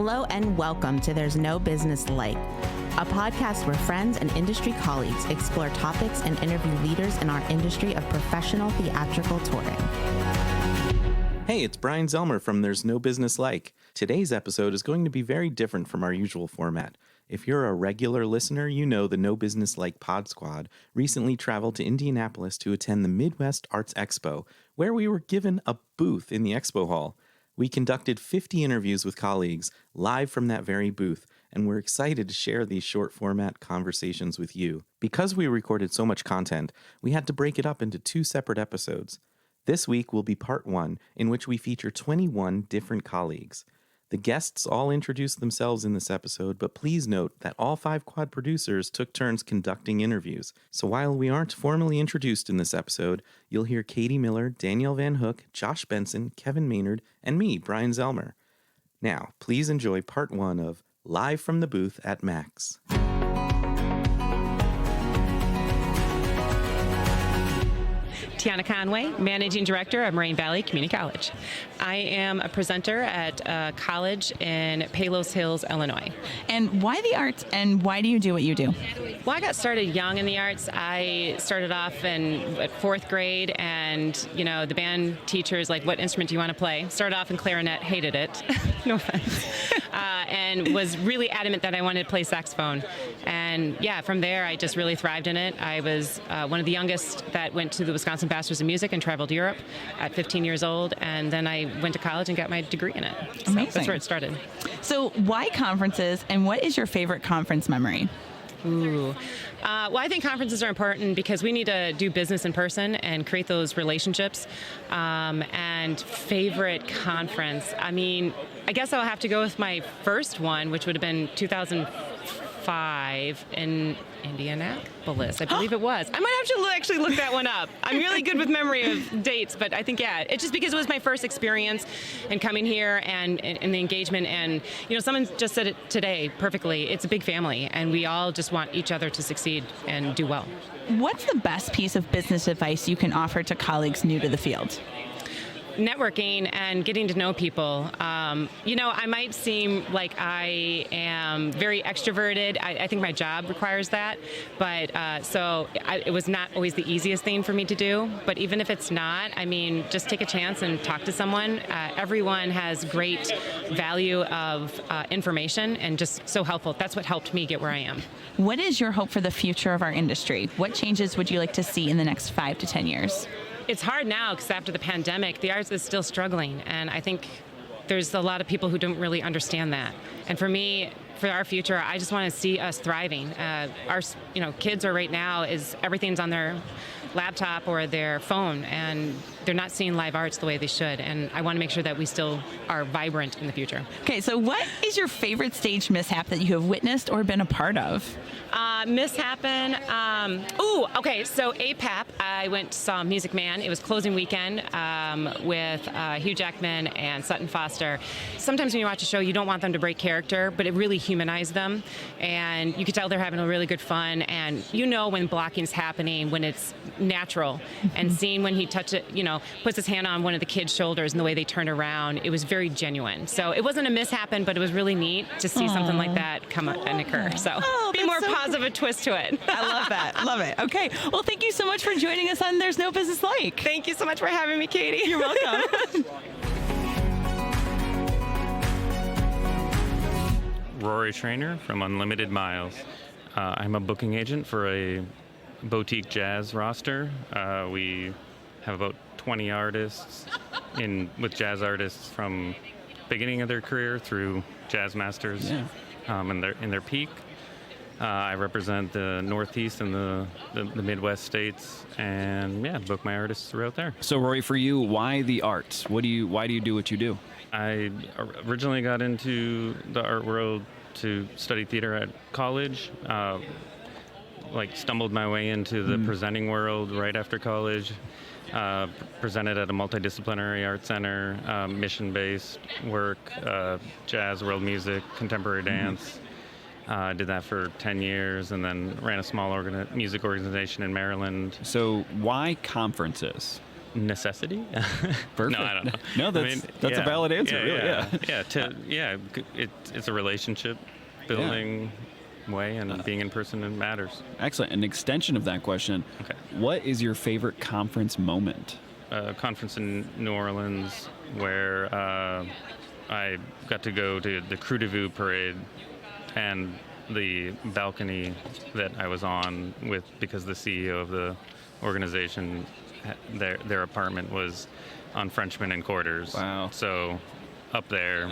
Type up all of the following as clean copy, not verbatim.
Hello and welcome to There's No Business Like, a podcast where friends and industry colleagues explore topics and interview leaders in our industry of professional theatrical touring. Hey, it's Brian Zelmer from There's No Business Like. Today's episode is going to be very different from our usual format. If you're a regular listener, you know the No Business Like Pod Squad recently traveled to Indianapolis to attend the Midwest Arts Expo, where we were given a booth in the expo hall. We conducted 50 interviews with colleagues live from that very booth, and we're excited to share these short format conversations with you. Because we recorded so much content, we had to break it up into 2 separate episodes. This week will be part 1, in which we feature 21 different colleagues. The guests all introduce themselves in this episode, but please note that all 5 quad producers took turns conducting interviews. So while we aren't formally introduced in this episode, you'll hear Katie Miller, Danielle Van Hook, Josh Benson, Kevin Maynard, and me, Brian Zelmer. Now, please enjoy part 1 of Live from the Booth at Max. Tiana Conway, Managing Director of Moraine Valley Community College. I am a presenter at a college in Palos Hills, Illinois. And why the arts, and why do you do what you do? Well, I got started young in the arts. I started off in 4th grade, and, the band teachers, like, what instrument do you want to play? Started off in clarinet, hated it, no offense, and was really adamant that I wanted to play saxophone. And, from there, I just really thrived in it. I was one of the youngest that went to the Wisconsin Masters of Music and traveled Europe at 15 years old, and then I went to college and got my degree in it. So amazing. That's where it started. So why conferences, and what is your favorite conference memory? Ooh. Well, I think conferences are important because we need to do business in person and create those relationships. And favorite conference, I guess I'll have to go with my first one, which would have been 2005 in Indianapolis, I believe it was. I might have to actually look that one up. I'm really good with memory of dates, but I think, it's just because it was my first experience and coming here and the engagement. And, someone just said it today perfectly. It's a big family, and we all just want each other to succeed and do well. What's the best piece of business advice you can offer to colleagues new to the field? Networking and getting to know people. I might seem like I am very extroverted. I think my job requires that, but it was not always the easiest thing for me to do. But even if it's not, just take a chance and talk to someone. Everyone has great value of information and just so helpful. That's what helped me get where I am. What is your hope for the future of our industry? What changes would you like to see in the next 5 to 10 years? It's hard now because after the pandemic, the arts is still struggling, and I think there's a lot of people who don't really understand that. And for me, for our future, I just want to see us thriving. Our kids are right now everything's on their laptop or their phone, and they're not seeing live arts the way they should. And I want to make sure that we still are vibrant in the future. Okay, so what is your favorite stage mishap that you have witnessed or been a part of? Mishappen. So APAP, I went saw Music Man. It was closing weekend with Hugh Jackman and Sutton Foster. Sometimes when you watch a show, you don't want them to break character, but it really humanized them. And you could tell they're having a really good fun. And when blocking's happening, when it's natural. And seeing when he puts his hand on one of the kids' shoulders and the way they turn around, it was very genuine. So it wasn't a mishappen, but it was really neat to see something like that come up and occur. So be more positive a twist to it. I love that. Love it. Okay. Well, thank you so much for joining us on There's No Business Like. Thank you so much for having me, Katie. You're welcome. Rory Trainor from Unlimited Miles. I'm a booking agent for a boutique jazz roster. We have about 20 artists with jazz artists from beginning of their career through jazz masters in their peak. I represent the Northeast and the Midwest states, and book my artists throughout there. So Rory, for you, why the arts? Why do you do what you do? I originally got into the art world to study theater at college. Stumbled my way into the presenting world right after college. Presented at a multidisciplinary art center, mission-based work, jazz, world music, contemporary dance. I did that for 10 years and then ran a small music organization in Maryland. So why conferences? necessity. Perfect. No, I don't know. No, that's a valid answer, really. It's a relationship building way, and being in person matters. Excellent. An extension of that question. Okay. What is your favorite conference moment? A conference in New Orleans where I got to go to the Croix de Vue parade, and the balcony that I was on with, because the CEO of the organization, their apartment was on Frenchman and Quarters. Wow. So up there,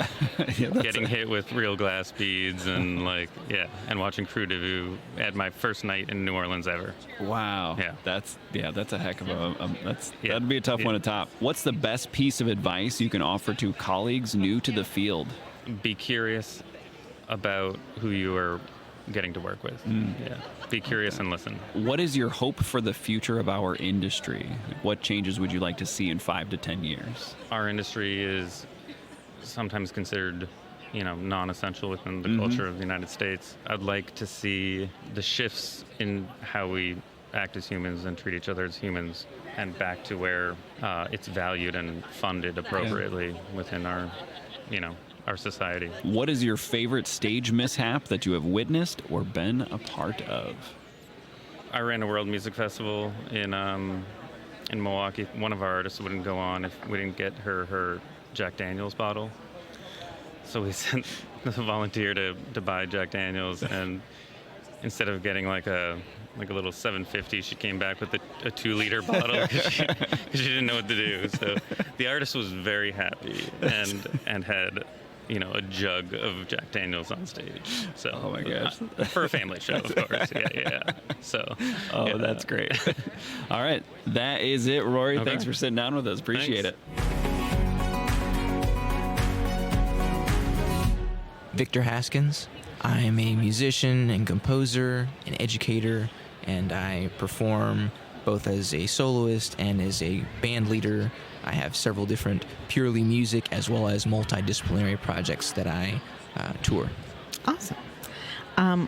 getting hit with real glass beads and and watching Croix de Vue at my first night in New Orleans ever. Wow. Yeah. That's a heck of that'd be a tough one to top. What's the best piece of advice you can offer to colleagues new to the field? Be curious about who you are getting to work with. Be curious and listen. What is your hope for the future of our industry? What changes would you like to see in 5 to 10 years? Our industry is sometimes considered, non-essential within the culture of the United States. I'd like to see the shifts in how we act as humans and treat each other as humans, and back to where it's valued and funded appropriately within our society. What is your favorite stage mishap that you have witnessed or been a part of? I ran a World Music Festival in Milwaukee. One of our artists wouldn't go on if we didn't get her Jack Daniels bottle. So we sent a volunteer to buy Jack Daniels, and instead of getting like a little 750, she came back with a 2-liter bottle because she didn't know what to do. So the artist was very happy and had a jug of Jack Daniels on stage. So, oh my gosh, for a family show, of course. Yeah. So, that's great. All right, that is it, Rory. Okay. Thanks for sitting down with us. Appreciate it. Victor Haskins. I am a musician and composer and educator, and I perform both as a soloist and as a band leader. I have several different purely music as well as multidisciplinary projects that I tour. Awesome.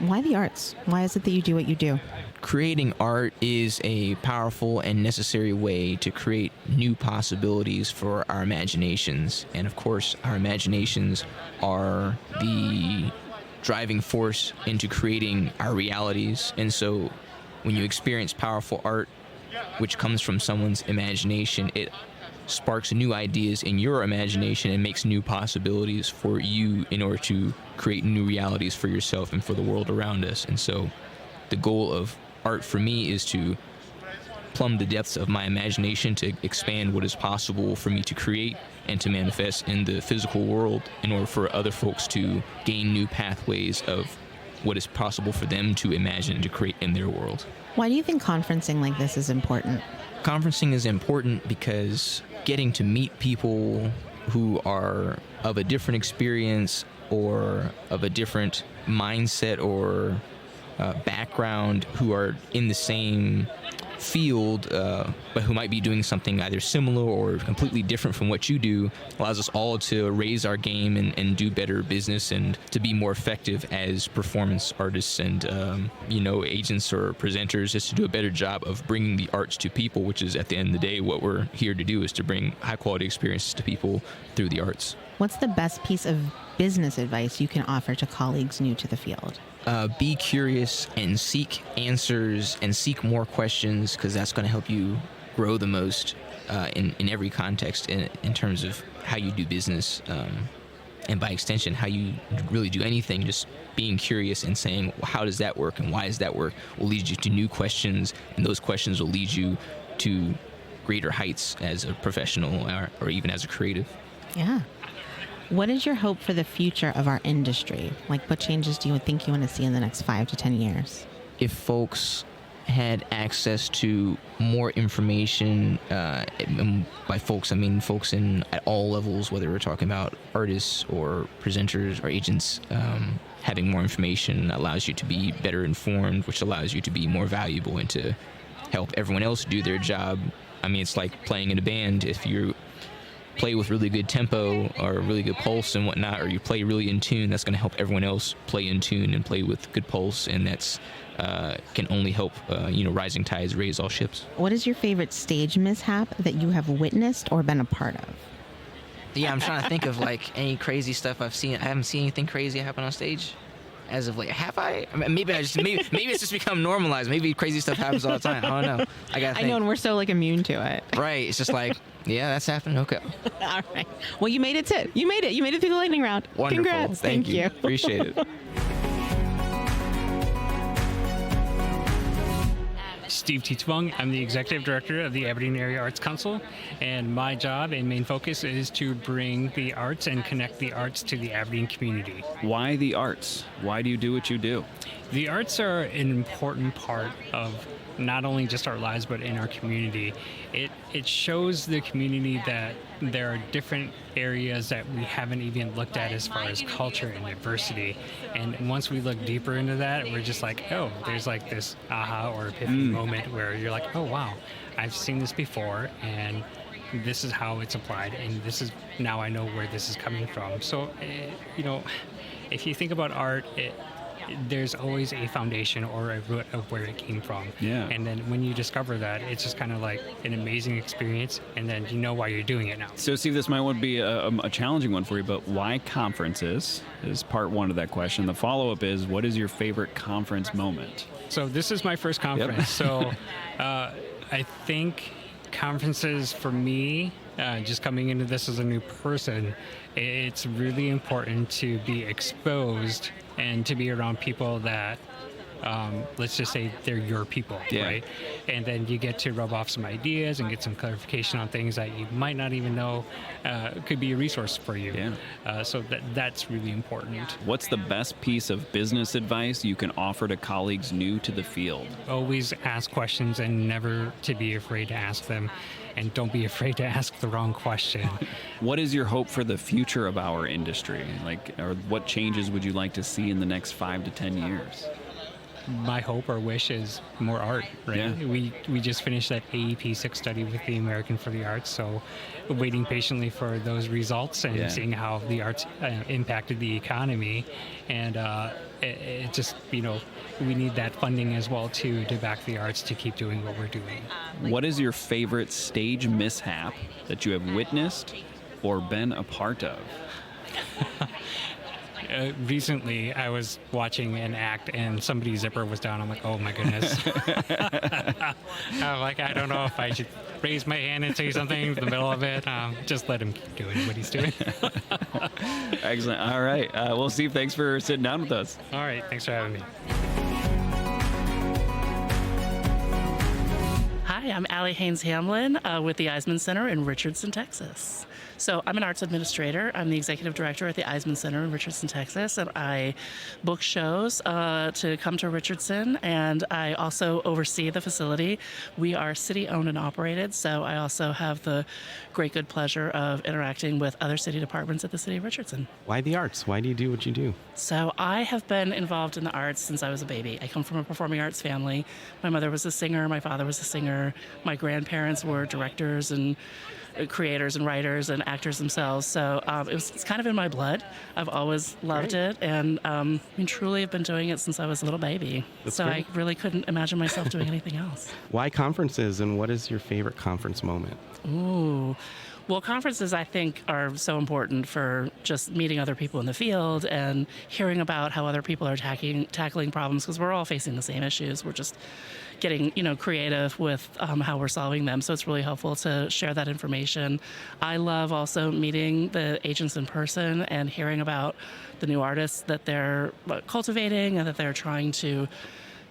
Why the arts? Why is it that you do what you do? Creating art is a powerful and necessary way to create new possibilities for our imaginations. And of course, our imaginations are the driving force into creating our realities. And so when you experience powerful art, which comes from someone's imagination, it sparks new ideas in your imagination and makes new possibilities for you in order to create new realities for yourself and for the world around us. And so the goal of art for me is to plumb the depths of my imagination, to expand what is possible for me to create and to manifest in the physical world in order for other folks to gain new pathways of what is possible for them to imagine and to create in their world. Why do you think conferencing like this is important? Conferencing is important because getting to meet people who are of a different experience or of a different mindset or background, who are in the same field, but who might be doing something either similar or completely different from what you do, allows us all to raise our game and do better business and to be more effective as performance artists and agents or presenters, just to do a better job of bringing the arts to people, which is at the end of the day what we're here to do, is to bring high quality experiences to people through the arts. What's the best piece of business advice you can offer to colleagues new to the field? Be curious and seek answers and seek more questions, because that's going to help you grow the most in every context in terms of how you do business, and by extension how you really do anything. Just being curious and saying, well, how does that work and why does that work, will lead you to new questions, and those questions will lead you to greater heights as a professional or even as a creative. Yeah. What is your hope for the future of our industry? Like, what changes do you think you want to see in the next 5 to 10 years? If folks had access to more information, and by folks, I mean folks at all levels, whether we're talking about artists or presenters or agents, having more information allows you to be better informed, which allows you to be more valuable and to help everyone else do their job. I mean, it's like playing in a band. If play with really good tempo or really good pulse and whatnot, or you play really in tune, that's going to help everyone else play in tune and play with good pulse, and that's can only help, rising tides raise all ships. What is your favorite stage mishap that you have witnessed or been a part of? Yeah, I'm trying to think of like any crazy stuff I've seen. I haven't seen anything crazy happen on stage as of late. Have I? Maybe it's just become normalized. Maybe crazy stuff happens all the time. I don't know. I know, and we're so like immune to it. Right. It's just like, yeah, that's happening. Okay. All right. Well, you made it, Tit. You made it. You made it through the lightning round. Wonderful. Congrats. Thank you. Appreciate it. Steve Thithavong. I'm the Executive Director of the Aberdeen Area Arts Council, and my job and main focus is to bring the arts and connect the arts to the Aberdeen community. Why the arts? Why do you do what you do? The arts are an important part of not only just our lives, but in our community. It shows the community that there are different areas that we haven't even looked at as far as culture and diversity. And once we look deeper into that, we're just like, oh, there's like this aha or epiphany moment where you're like, oh, wow, I've seen this before, and this is how it's applied, and this is, now I know where this is coming from. So, if you think about art, there's always a foundation or a root of where it came from. Yeah. And then when you discover that, it's just kind of like an amazing experience, and then you know why you're doing it now. So, Steve, this might be a challenging one for you, but why conferences is part one of that question. The follow-up is, what is your favorite conference moment? So this is my first conference. Yep. So I think conferences for me, just coming into this as a new person, it's really important to be exposed and to be around people that, let's just say they're your people, right? And then you get to rub off some ideas and get some clarification on things that you might not even know could be a resource for you. Yeah. So that's really important. What's the best piece of business advice you can offer to colleagues new to the field? Always ask questions and never to be afraid to ask them. And don't be afraid to ask the wrong question. What is your hope for the future of our industry? Or what changes would you like to see in the next 5 to 10 years? My hope or wish is more art, right? Yeah. We just finished that AEP 6 study with the American for the Arts, so waiting patiently for those results and seeing how the arts impacted the economy. And it just, we need that funding as well, too, to back the arts to keep doing what we're doing. What is your favorite stage mishap that you have witnessed or been a part of? Recently, I was watching an act and somebody's zipper was down. I'm like, oh my goodness. I'm like, I don't know if I should raise my hand and say something in the middle of it. Just let him keep doing what he's doing. Excellent. All right. Well, Steve, thanks for sitting down with us. All right. Thanks for having me. Hi, I'm Allie Hayes-Hamblin with the Eisman Center in Richardson, Texas. So I'm an arts administrator. I'm the executive director at the Eisman Center in Richardson, Texas, and I book shows to come to Richardson, and I also oversee the facility. We are city-owned and operated, so I also have the great good pleasure of interacting with other city departments at the city of Richardson. Why the arts? Why do you do what you do? So I have been involved in the arts since I was a baby. I come from a performing arts family. My mother was a singer. My father was a singer. My grandparents were directors and creators and writers and actors themselves. So it's kind of in my blood. I've always loved it, and truly have been doing it since I was a little baby. That's so great. I really couldn't imagine myself doing anything else. Why conferences, and what is your favorite conference moment? Ooh. Well, conferences, I think, are so important for just meeting other people in the field and hearing about how other people are tackling problems, because we're all facing the same issues. We're just getting, creative with how we're solving them. So it's really helpful to share that information. I love also meeting the agents in person and hearing about the new artists that they're cultivating and that they're trying to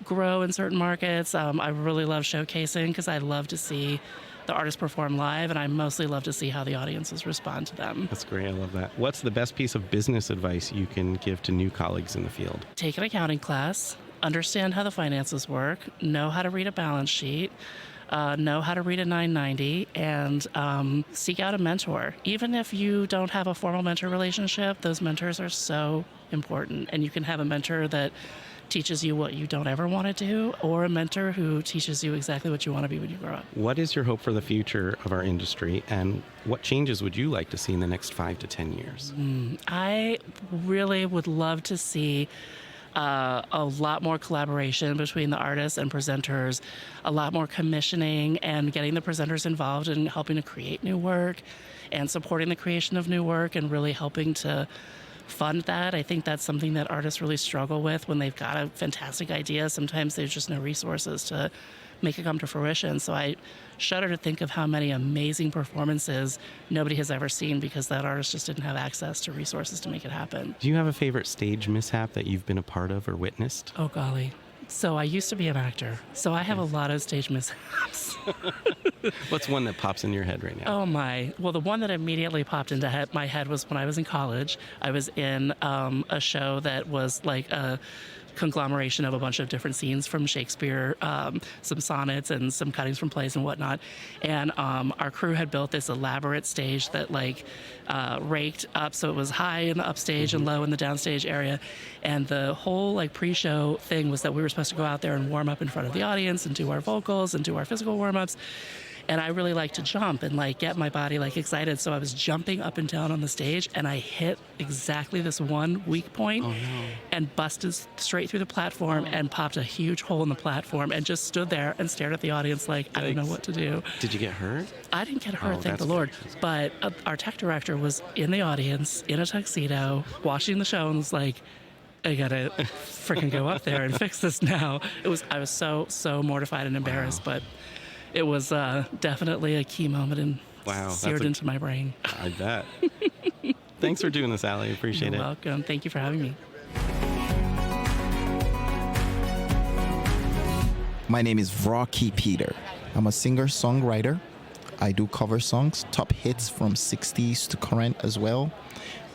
grow in certain markets. I really love showcasing because I love to see the artists perform live, and I mostly love to see how the audiences respond to them. That's great. I love that. What's the best piece of business advice you can give to new colleagues in the field? Take an accounting class, understand how the finances work, know how to read a balance sheet, know how to read a 990, and seek out a mentor. Even if you don't have a formal mentor relationship, those mentors are so important, and you can have a mentor that teaches you what you don't ever want to do, or a mentor who teaches you exactly what you want to be when you grow up. What is your hope for the future of our industry, and what changes would you like to see in the next 5 to 10 years? I really would love to see a lot more collaboration between the artists and presenters, a lot more commissioning and getting the presenters involved in helping to create new work and supporting the creation of new work and really helping to fund that. I think that's something that artists really struggle with when they've got a fantastic idea. Sometimes there's just no resources to make it come to fruition. So I shudder to think of how many amazing performances nobody has ever seen because that artist just didn't have access to resources to make it happen. Do you have a favorite stage mishap that you've been a part of or witnessed? Oh, golly. So I used to be an actor, so I have a lot of stage mishaps. What's one that pops in your head right now? Oh, my. Well, the one that immediately popped into my head was when I was in college. I was in a show that was like a conglomeration of a bunch of different scenes from Shakespeare, some sonnets and some cuttings from plays and whatnot. And our crew had built this elaborate stage that raked up, so it was high in the upstage and low in the downstage area. And the whole pre-show thing was that we were supposed to go out there and warm up in front of the audience and do our vocals and do our physical warm-ups. And I really like to jump and get my body excited. So I was jumping up and down on the stage, and I hit exactly this one weak point and busted straight through the platform and popped a huge hole in the platform and just stood there and stared at the audience I don't know what to do. Did you get hurt? I didn't get hurt, thank the Lord. But our tech director was in the audience in a tuxedo watching the show and was like, I gotta freaking go up there and fix this now. I was so mortified and embarrassed, but it was definitely a key moment and seared into my brain. I bet. Thanks for doing this, Allie. Appreciate You're welcome. Thank you for having me. My name is Rocky Peter. I'm a singer-songwriter. I do cover songs, top hits from 60s to current as well.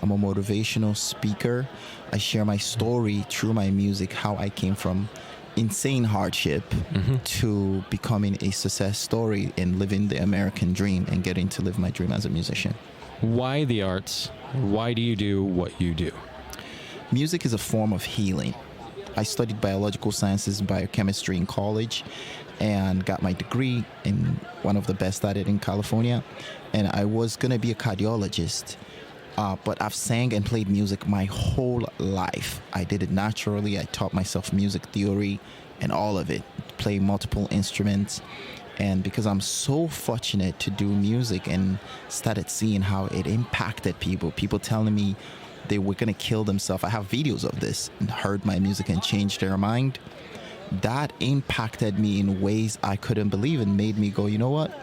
I'm a motivational speaker. I share my story through my music, how I came from insane hardship to becoming a success story and living the American dream and getting to live my dream as a musician. Why the arts? Why do you do what you do? Music is a form of healing. I studied biological sciences and biochemistry in college and got my degree in one of the best at it in California. And I was going to be a cardiologist. But I've sang and played music my whole life. I did it naturally. I taught myself music theory and all of it, play multiple instruments. And because I'm so fortunate to do music and started seeing how it impacted people telling me they were going to kill themselves. I have videos of this and heard my music and changed their mind. That impacted me in ways I couldn't believe and made me go, you know what?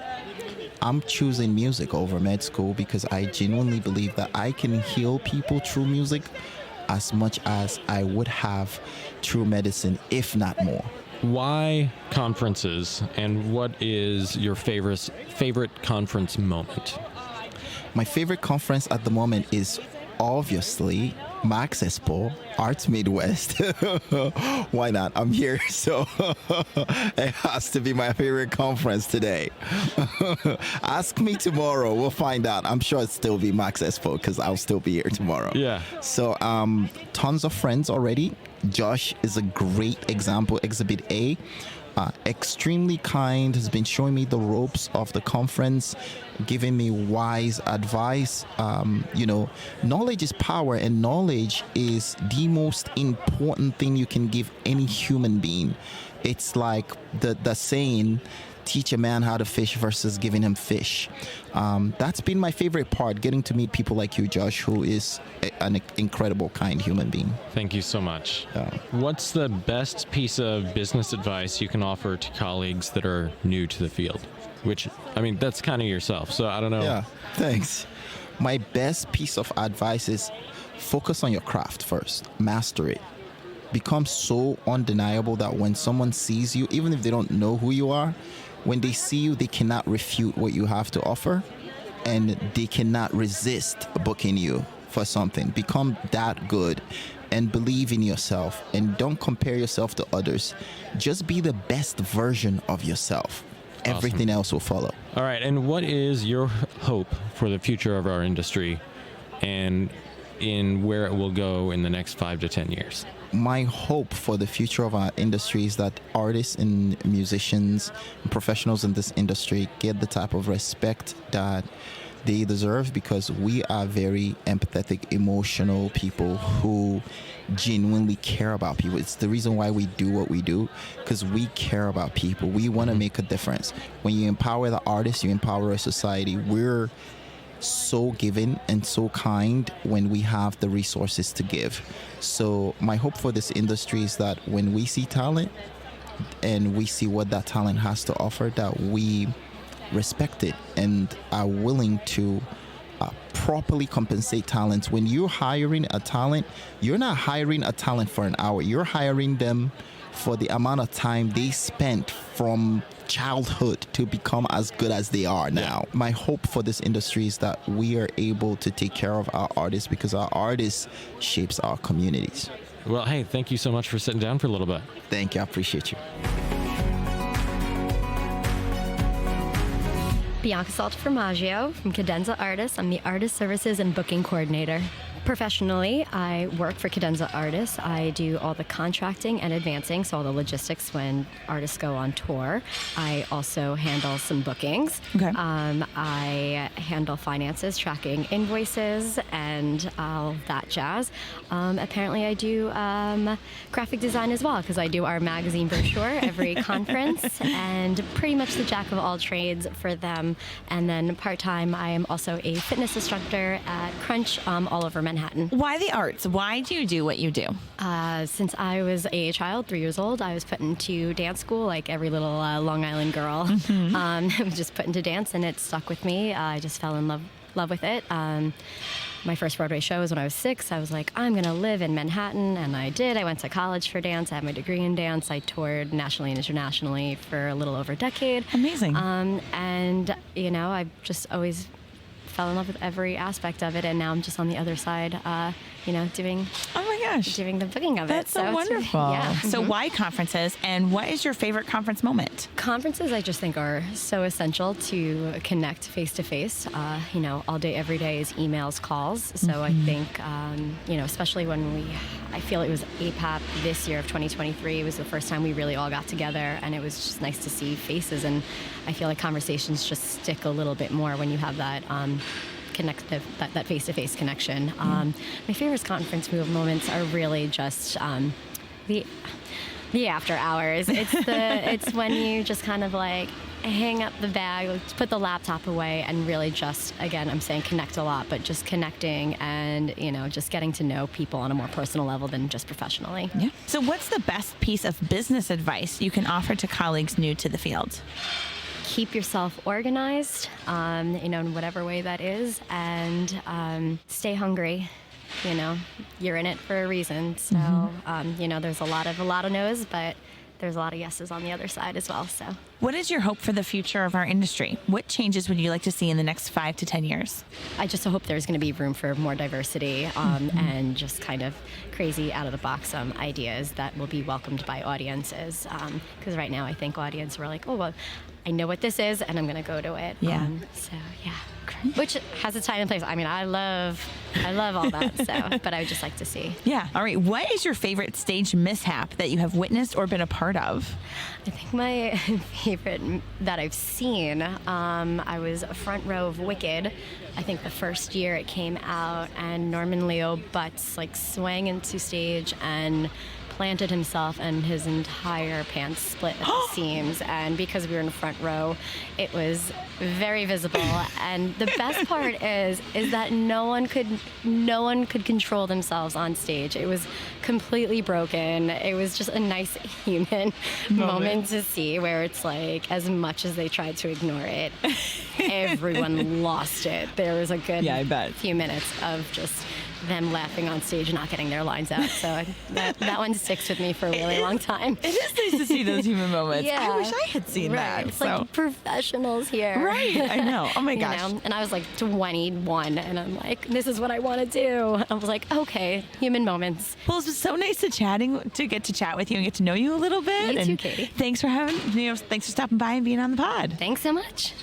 I'm choosing music over med school because I genuinely believe that I can heal people through music as much as I would have through medicine, if not more. Why conferences, and what is your favorite conference moment? My favorite conference at the moment is obviously Max Expo, Arts Midwest. Why not? I'm here, so it has to be my favorite conference today. Ask me tomorrow, we'll find out. I'm sure it'll still be Max Expo because I'll still be here tomorrow. Yeah. So tons of friends already. Josh is a great example, Exhibit A. Extremely kind, has been showing me the ropes of the conference, giving me wise advice. Knowledge is power, and knowledge is the most important thing you can give any human being. It's like the saying, teach a man how to fish versus giving him fish. That's been my favorite part, getting to meet people like you, Josh, who is an incredible, kind human being. Thank you so much. What's the best piece of business advice you can offer to colleagues that are new to the field? That's kind of yourself, so I don't know. Yeah, thanks. My best piece of advice is focus on your craft first. Master it. Become so undeniable that when someone sees you, even if they don't know who you are, when they see you, they cannot refute what you have to offer, and they cannot resist booking you for something. Become that good and believe in yourself, and don't compare yourself to others. Just be the best version of yourself. Awesome. Everything else will follow. All right, and what is your hope for the future of our industry, and in where it will go in the next 5 to 10 years? My hope for the future of our industry is that artists and musicians and professionals in this industry get the type of respect that they deserve, because we are very empathetic, emotional people who genuinely care about people. It's the reason why we do what we do, because we care about people. We want to make a difference. When you empower the artists, you empower a society. We're so giving and so kind when we have the resources to give. So my hope for this industry is that when we see talent and we see what that talent has to offer, that we respect it and are willing to properly compensate talents. When you're hiring a talent, you're not hiring a talent for an hour. You're hiring them for the amount of time they spent from childhood to become as good as they are now. My hope for this industry is that we are able to take care of our artists, because our artists shapes our communities. Well, hey, thank you so much for sitting down for a little bit. Thank you. I appreciate you. Bianca Saltaformaggio from Cadenza Artists. I'm the Artist Services and Booking Coordinator. Professionally, I work for Cadenza Artists. I do all the contracting and advancing, so all the logistics when artists go on tour. I also handle some bookings. Okay. I handle finances, tracking invoices, and all that jazz. Apparently, I do graphic design as well, because I do our magazine brochure every conference, and pretty much the jack of all trades for them. And then part-time, I am also a fitness instructor at Crunch all over Manhattan. Why the arts? Why do you do what you do? Since I was a child, 3 years old, I was put into dance school like every little Long Island girl. I was just put into dance, and it stuck with me. I just fell in love with it. My first Broadway show was when I was 6. I was like, I'm going to live in Manhattan, and I did. I went to college for dance. I have my degree in dance. I toured nationally and internationally for a little over a decade. Amazing. And, you know, I just always fell in love with every aspect of it, and now I'm just on the other side, doing the booking of it. That's so wonderful. Yeah. So why conferences, and what is your favorite conference moment? Conferences, I just think, are so essential to connect face to face. All day, every day is emails, calls. So I think, especially when I feel it was APAP this year of 2023. It was the first time we really all got together, and it was just nice to see faces. And I feel like conversations just stick a little bit more when you have that that face-to-face connection. My favorite conference moments are really just the after hours. It's when you just kind of like hang up the bag, put the laptop away, and really just, again, I'm saying connect a lot, but just connecting and, just getting to know people on a more personal level than just professionally. Yeah. So what's the best piece of business advice you can offer to colleagues new to the field? Keep yourself organized, in whatever way that is, and stay hungry. You're in it for a reason. So, there's a lot of no's, but there's a lot of yeses on the other side as well. So, what is your hope for the future of our industry? What changes would you like to see in the next 5 to 10 years? I just hope there's going to be room for more diversity and just kind of crazy out-of-the-box ideas that will be welcomed by audiences. Because right now I think audience were like, oh, well, I know what this is, and I'm going to go to it. Yeah. Which has a time and place. I mean, I love all that. But I would just like to see. Yeah. All right. What is your favorite stage mishap that you have witnessed or been a part of? I think my favorite that I've seen, I was a front row of Wicked. I think the first year it came out, and Norman Leo Butts swang into stage and planted himself, and his entire pants split at the seams. And because we were in the front row, it was very visible. And the best part is that no one could control themselves on stage. It was completely broken. It was just a nice human moment to see, where it's like, as much as they tried to ignore it, everyone lost it. There was a good few minutes of just them laughing on stage and not getting their lines out. So that one sticks with me for a really long time. It is nice to see those human moments. Yeah. I wish I had seen that. It's like professionals here. Right. I know. Oh my gosh. And I was like 21, and I'm like, this is what I want to do. I was like, okay, human moments. Well, it was so nice to get to chat with you and get to know you a little bit. You too, Katie. Thanks for stopping by and being on the pod. Thanks so much.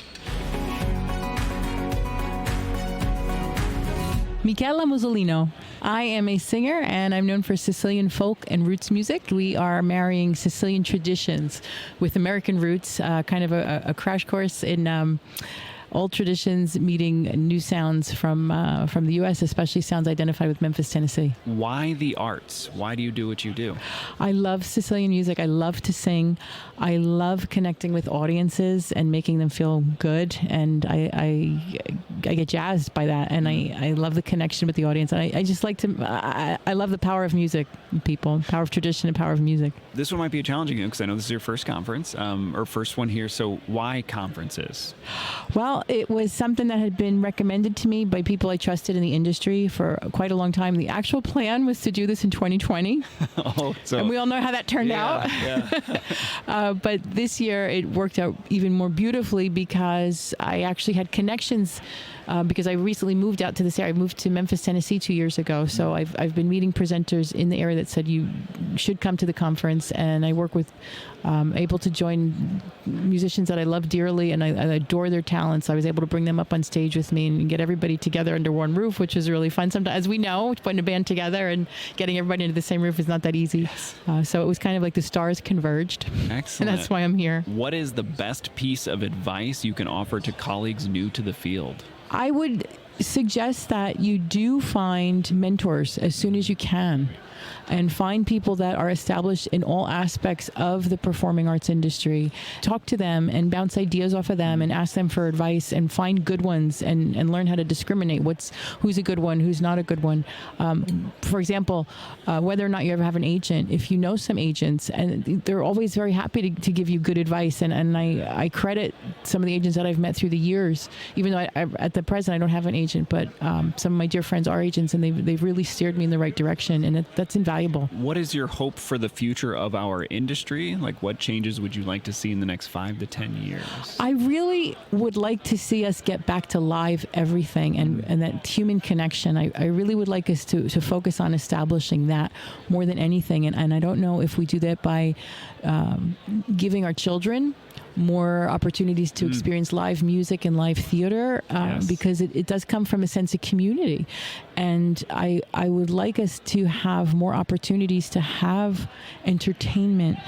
Michela Musolino. I am a singer, and I'm known for Sicilian folk and roots music. We are marrying Sicilian traditions with American roots, kind of a crash course in old traditions meeting new sounds from the U.S., especially sounds identified with Memphis, Tennessee. Why the arts? Why do you do what you do? I love Sicilian music. I love to sing. I love connecting with audiences and making them feel good. And I get jazzed by that. And I love the connection with the audience. And I just like to, I love the power of music, people, power of tradition and power of music. This one might be challenging because I know this is your first conference or first one here. So why conferences? Well, it was something that had been recommended to me by people I trusted in the industry for quite a long time. The actual plan was to do this in 2020. And we all know how that turned out. Yeah. But this year it worked out even more beautifully because I actually had connections because I recently moved out to this area. I moved to Memphis, Tennessee 2 years ago. So I've been meeting presenters in the area that said you should come to the conference. And I work with able to join musicians that I love dearly and I adore their talents. I was able to bring them up on stage with me and get everybody together under one roof, which is really fun. Sometimes, as we know, putting a band together and getting everybody into the same roof is not that easy. So it was kind of like the stars converged. Excellent. And that's why I'm here. What is the best piece of advice you can offer to colleagues new to the field? I would suggest that you do find mentors as soon as you can and find people that are established in all aspects of the performing arts industry. Talk to them and bounce ideas off of them and ask them for advice and find good ones and learn how to discriminate who's a good one, who's not a good one. For example, whether or not you ever have an agent, if you know some agents, and they're always very happy to give you good advice. And I credit some of the agents that I've met through the years, even though at the present I don't have an agent, but some of my dear friends are agents and they've really steered me in the right direction, and that's invaluable. What is your hope for the future of our industry? Like, what changes would you like to see in the next 5 to 10 years? I really would like to see us get back to live everything and that human connection. I really would like us to focus on establishing that more than anything. And I don't know if we do that by giving our children more opportunities to experience live music and live theater because it does come from a sense of community. And I would like us to have more opportunities to have entertainment.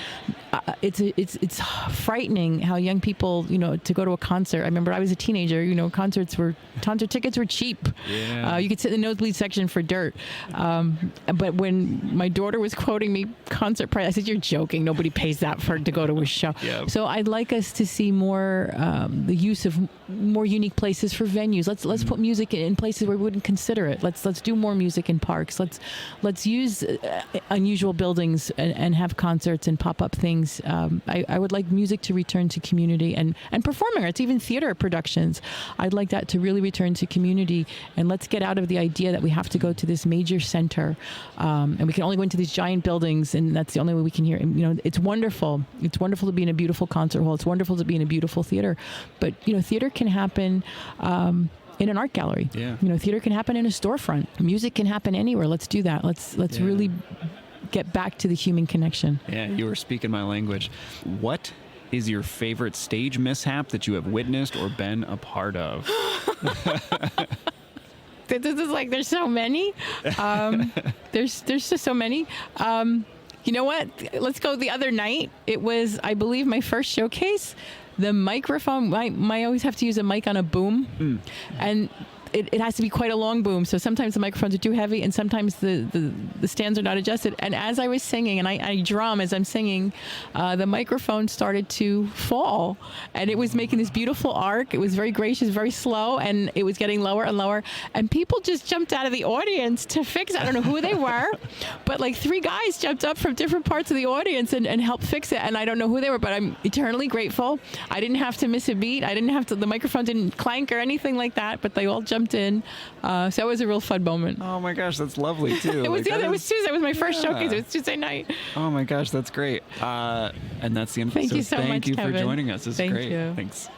It's frightening how young people, to go to a concert. I remember I was a teenager, concert tickets were cheap. Yeah. You could sit in the nosebleed section for dirt. But when my daughter was quoting me concert price, I said, "You're joking. Nobody pays that to go to a show." Yeah. So I'd like us to see more the use of more unique places for venues. Let's put music in places where we wouldn't consider it. Let's do more music in parks. Let's use unusual buildings and have concerts and pop up things. I would like music to return to community and performing arts, even theater productions. I'd like that to really return to community, and let's get out of the idea that we have to go to this major center and we can only go into these giant buildings and that's the only way we can hear. And, it's wonderful. It's wonderful to be in a beautiful concert hall. It's wonderful to be in a beautiful theater, but theater can happen in an art gallery. Yeah. Theater can happen in a storefront. Music can happen anywhere. Let's do that. Let's really get back to the human connection. Yeah, you were speaking my language. What is your favorite stage mishap that you have witnessed or been a part of? This is like, there's so many. There's just so many. You know what? Let's go the other night. It was, I believe, my first showcase. The microphone, I always have to use a mic on a boom. And it has to be quite a long boom. So sometimes the microphones are too heavy and sometimes the stands are not adjusted. And as I was singing, and I drum as I'm singing, the microphone started to fall. And it was making this beautiful arc. It was very gracious, very slow, and it was getting lower and lower. And people just jumped out of the audience to fix it. I don't know who they were, but like 3 guys jumped up from different parts of the audience and helped fix it. And I don't know who they were, but I'm eternally grateful. I didn't have to miss a beat. The microphone didn't clank or anything like that, but they all jumped in. So it was a real fun moment. Oh my gosh, that's lovely too. It was Tuesday. It was my first showcase. It was Tuesday night. Oh my gosh, that's great. And that's the end. Thank you so much, Thank you Kevin. for joining us. This is great. You. Thanks.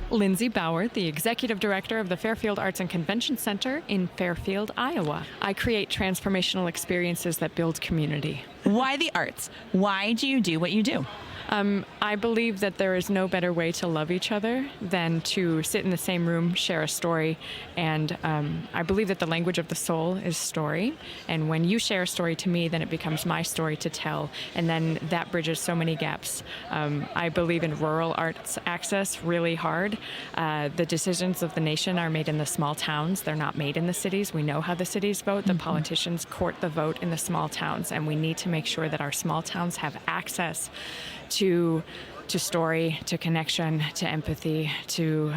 Lindsay Bauer, the Executive Director of the Fairfield Arts and Convention Center in Fairfield, Iowa. I create transformational experiences that build community. Why the arts? Why do you do what you do? I believe that there is no better way to love each other than to sit in the same room, share a story, and I believe that the language of the soul is story. And when you share a story to me, then it becomes my story to tell, and then that bridges so many gaps. I believe in rural arts access really hard. The decisions of the nation are made in the small towns. They're not made in the cities. We know how the cities vote. The politicians court the vote in the small towns, and we need to make sure that our small towns have access to story, to connection, to empathy, to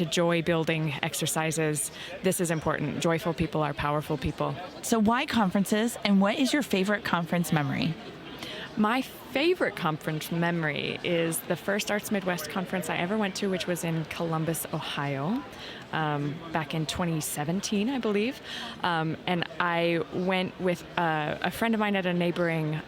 joy building exercises. This is important. Joyful people are powerful people. So why conferences, and what is your favorite conference memory? My favorite conference memory is the first Arts Midwest conference I ever went to, which was in Columbus, Ohio, back in 2017, I believe. And I went with a friend of mine at a neighboring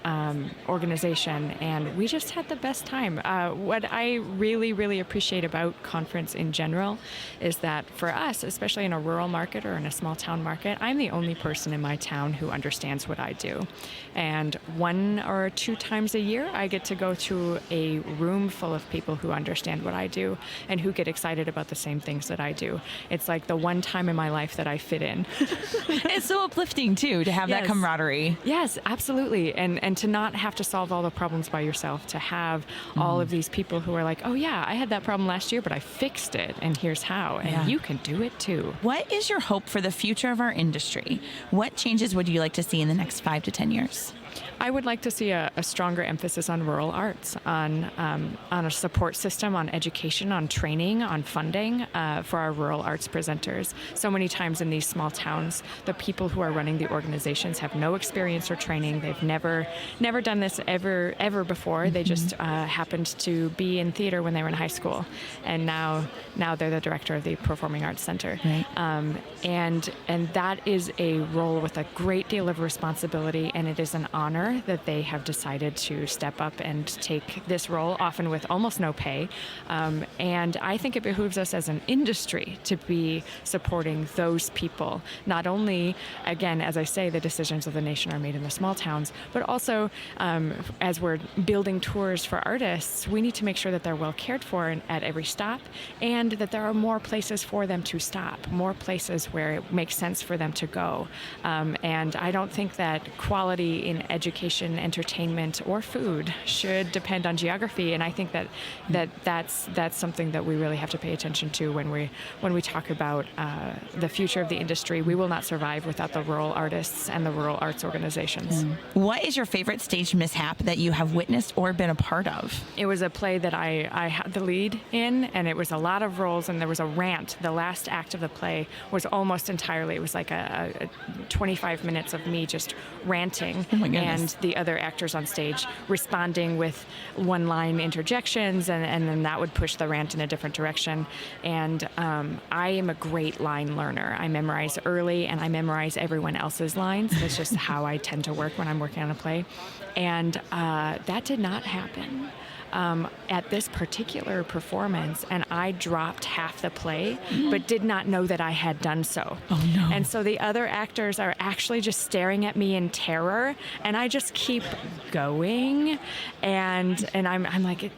organization, and we just had the best time. What I really, really appreciate about conference in general is that for us, especially in a rural market or in a small town market, I'm the only person in my town who understands what I do. And 1 or 2 times a year, I get to go to a room full of people who understand what I do and who get excited about the same things that I do. It's like the one time in my life that I fit in. It's so uplifting, too, to have that camaraderie. Yes, absolutely. And to not have to solve all the problems by yourself, to have all of these people who are like, oh, yeah, I had that problem last year, but I fixed it, and here's how. And you can do it, too. What is your hope for the future of our industry? What changes would you like to see in the next 5 to 10 years? I would like to see a stronger emphasis on rural arts, on a support system, on education, on training, on funding for our rural arts presenters. So many times in these small towns, the people who are running the organizations have no experience or training. They've never done this ever before. They just happened to be in theater when they were in high school, and now they're the director of the Performing Arts Center. Right. And that is a role with a great deal of responsibility, and it is an honor that they have decided to step up and take this role, often with almost no pay. And I think it behooves us as an industry to be supporting those people. Not only, again, as I say, the decisions of the nation are made in the small towns, but also as we're building tours for artists, we need to make sure that they're well cared for at every stop, and that there are more places for them to stop, more places where it makes sense for them to go. And I don't think that quality in education, entertainment, or food should depend on geography. And I think that's something that we really have to pay attention to when we talk about the future of the industry. We will not survive without the rural artists and the rural arts organizations. What is your favorite stage mishap that you have witnessed or been a part of? It was a play that I had the lead in, and it was a lot of roles, and there was a rant. The last act of the play was almost entirely, it was like a 25 minutes of me just ranting. Oh my goodness. And the other actors on stage responding with one-line interjections, and then that would push the rant in a different direction. And I am a great line learner. I memorize early, and I memorize everyone else's lines. That's just how I tend to work when I'm working on a play. And that did not happen at this particular performance, and I dropped half the play, but did not know that I had done so. Oh no. And so the other actors are actually just staring at me in terror, and I just keep going, and I'm like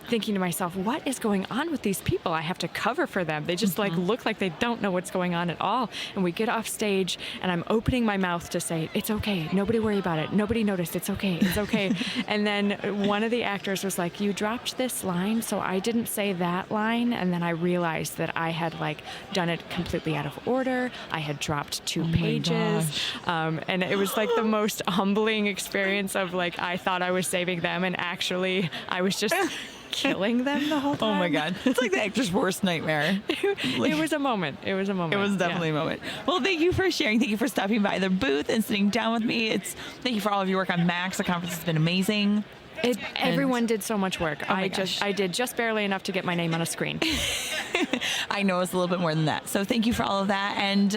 thinking to myself, what is going on with these people? I have to cover for them. They just like look like they don't know what's going on at all. And we get off stage, and I'm opening my mouth to say, it's okay, nobody worry about it, nobody noticed, it's okay, it's okay. And then one of the actors was like, you dropped this line, so I didn't say that line. And then I realized that I had like done it completely out of order. I had dropped 2 pages. And it was like the most humbling experience of like, I thought I was saving them, and actually I was just killing them the whole time. Oh my God. It's like the actor's worst nightmare. It was a moment. It was a moment. It was definitely a moment. Well, thank you for sharing. Thank you for stopping by the booth and sitting down with me. Thank you for all of your work on Max. The conference has been amazing. Everyone did so much work. Oh I did just barely enough to get my name on a screen. I know it's a little bit more than that. So thank you for all of that, and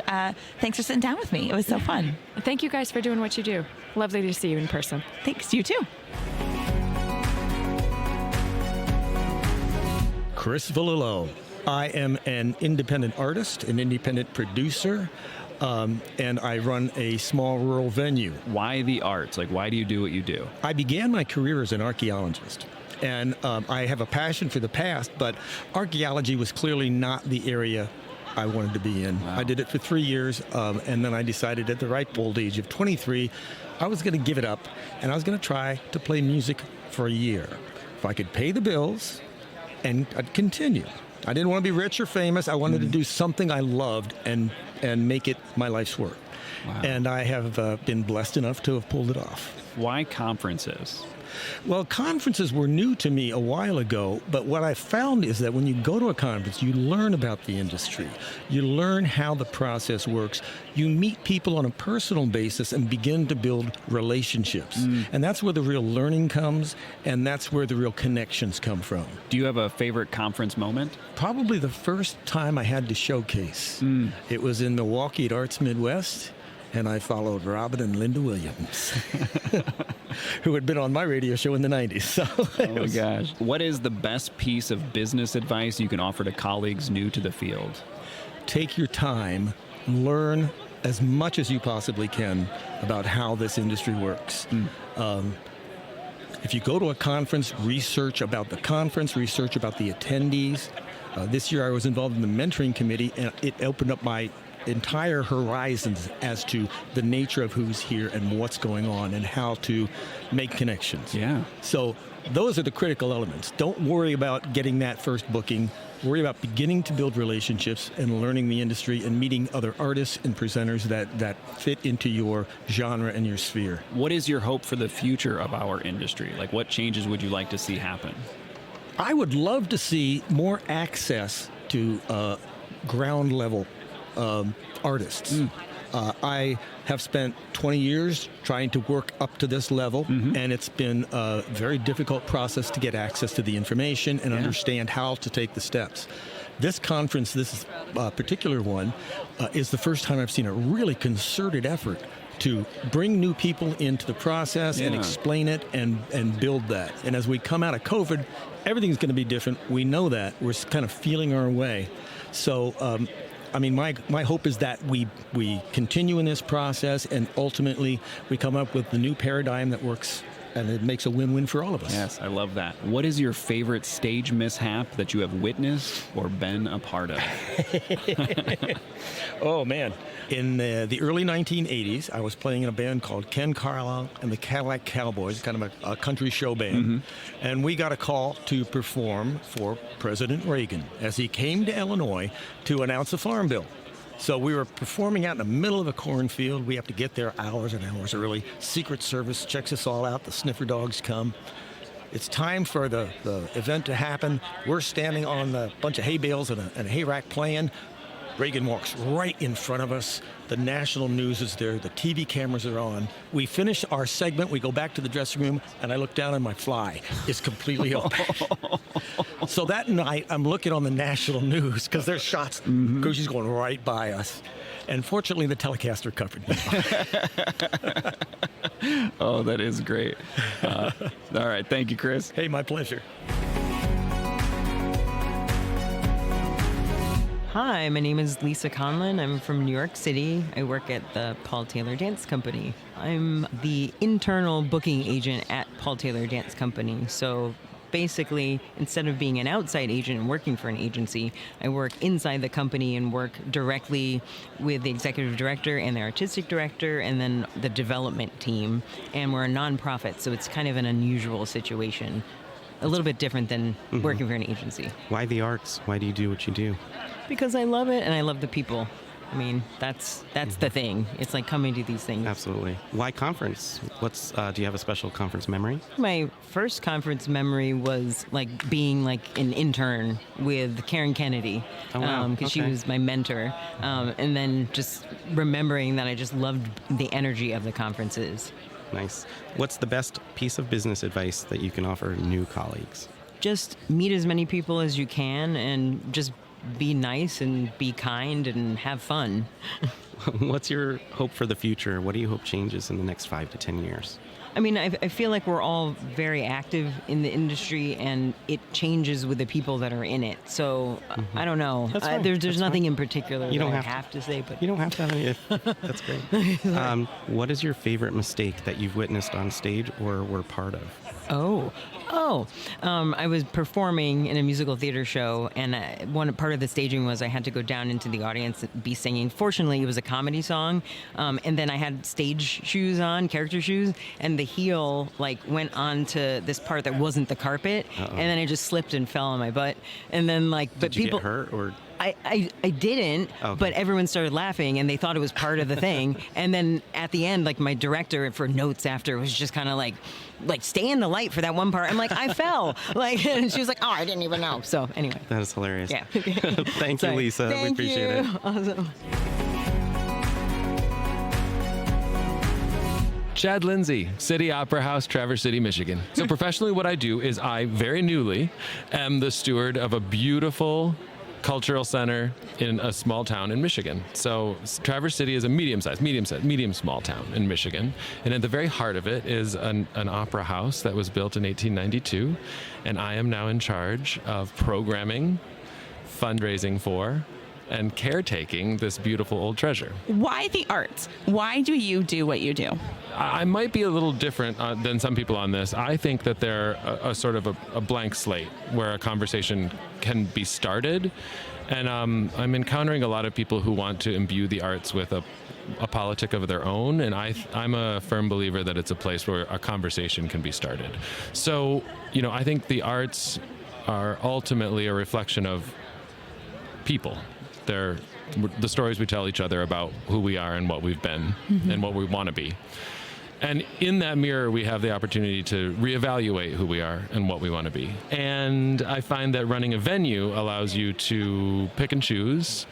thanks for sitting down with me. It was so fun. Thank you guys for doing what you do. Lovely to see you in person. Thanks. You too. Chris Vallillo. I am an independent artist, an independent producer, and I run a small rural venue. Why the arts? Like, why do you do what you do? I began my career as an archaeologist. And I have a passion for the past, but archaeology was clearly not the area I wanted to be in. Wow. I did it for 3 years, and then I decided at the ripe old age of 23, I was going to give it up, and I was going to try to play music for a year. If I could pay the bills, and I'd continue. I didn't want to be rich or famous. I wanted to do something I loved and make it my life's work. Wow. And I have been blessed enough to have pulled it off. Why conferences? Well, conferences were new to me a while ago, but what I found is that when you go to a conference, you learn about the industry. You learn how the process works. You meet people on a personal basis and begin to build relationships. And that's where the real learning comes, and that's where the real connections come from. Do you have a favorite conference moment? Probably the first time I had to showcase. It was in Milwaukee at Arts Midwest, and I followed Robin and Linda Williams, who had been on my radio show in the 90s. So oh my gosh. What is the best piece of business advice you can offer to colleagues new to the field? Take your time, learn as much as you possibly can about how this industry works. If you go to a conference, research about the conference, research about the attendees. This year I was involved in the mentoring committee, and it opened up my entire horizons as to the nature of who's here and what's going on and how to make connections. Yeah. So those are the critical elements. Don't worry about getting that first booking. Worry about beginning to build relationships and learning the industry and meeting other artists and presenters that fit into your genre and your sphere. What is your hope for the future of our industry? Like, what changes would you like to see happen? I would love to see more access to ground level artists. I have spent 20 years trying to work up to this level, and it's been a very difficult process to get access to the information and understand how to take the steps. This conference, this particular one, is the first time I've seen a really concerted effort to bring new people into the process and explain it and build that. And as we come out of COVID, everything's going to be different. We know that. We're kind of feeling our way. So, my hope is that we continue in this process and ultimately we come up with the new paradigm that works and it makes a win-win for all of us. Yes, I love that. What is your favorite stage mishap that you have witnessed or been a part of? Oh, man. In the early 1980s, I was playing in a band called Ken Carlisle and the Cadillac Cowboys, kind of a country show band. And we got a call to perform for President Reagan as he came to Illinois to announce a farm bill. So we were performing out in the middle of a cornfield. We have to get there hours and hours early. Secret Service checks us all out. The sniffer dogs come. It's time for the event to happen. We're standing on a bunch of hay bales and a hay rack playing. Reagan walks right in front of us. The national news is there. The TV cameras are on. We finish our segment. We go back to the dressing room, and I look down and my fly is completely open. So that night, I'm looking on the national news because there's shots. Gucci's going right by us. And fortunately, the Telecaster covered me. Oh, that is great. All right. Thank you, Chris. Hey, my pleasure. Hi, my name is Lisa Conlon. I'm from New York City. I work at the Paul Taylor Dance Company. I'm the internal booking agent at Paul Taylor Dance Company. So basically, instead of being an outside agent and working for an agency, I work inside the company and work directly with the executive director and the artistic director and then the development team. And we're a nonprofit, so it's kind of an unusual situation. A little bit different than working for an agency. Why the arts? Why do you do what you do? Because I love it and I love the people. I mean, that's the thing. It's like coming to these things. Absolutely. Why conference? Do you have a special conference memory? My first conference memory was like being like an intern with Karen Kennedy. Oh, wow. Because she was my mentor. And then just remembering that I just loved the energy of the conferences. Nice. What's the best piece of business advice that you can offer new colleagues? Just meet as many people as you can and just be nice and be kind and have fun. What's your hope for the future? What do you hope changes in the next 5 to 10 years? I mean, I feel like we're all very active in the industry, and it changes with the people that are in it. So I don't know. That's fine. There's That's nothing fine. in particular You that don't I have have to say. But You don't have to have any. That's great. What is your favorite mistake that you've witnessed on stage or were part of? I was performing in a musical theater show, and one part of the staging was I had to go down into the audience and be singing. Fortunately, it was a comedy song, and then I had stage shoes on, character shoes, and the heel went onto this part that wasn't the carpet, and then I just slipped and fell on my butt, and then Did you get hurt or? I didn't, but everyone started laughing and they thought it was part of the thing. And then at the end, my director for notes after was just kind of like stay in the light for that one part. I'm like, I fell. And she was like, oh, I didn't even know. So anyway. That is hilarious. Yeah. Thank you, Lisa. We appreciate it. Awesome. Chad Lindsay, City Opera House, Traverse City, Michigan. So professionally what I do is I very newly am the steward of a beautiful cultural center in a small town in Michigan. So Traverse City is a medium small town in Michigan. And at the very heart of it is an opera house that was built in 1892. And I am now in charge of programming, fundraising for, and caretaking this beautiful old treasure. Why the arts? Why do you do what you do? I might be a little different than some people on this. I think that they're a sort of a blank slate where a conversation can be started. And I'm encountering a lot of people who want to imbue the arts with a politic of their own. And I'm a firm believer that it's a place where a conversation can be started. So, I think the arts are ultimately a reflection of people. They're the stories we tell each other about who we are and what we've been and what we want to be. And in that mirror, we have the opportunity to reevaluate who we are and what we want to be. And I find that running a venue allows you to pick and choose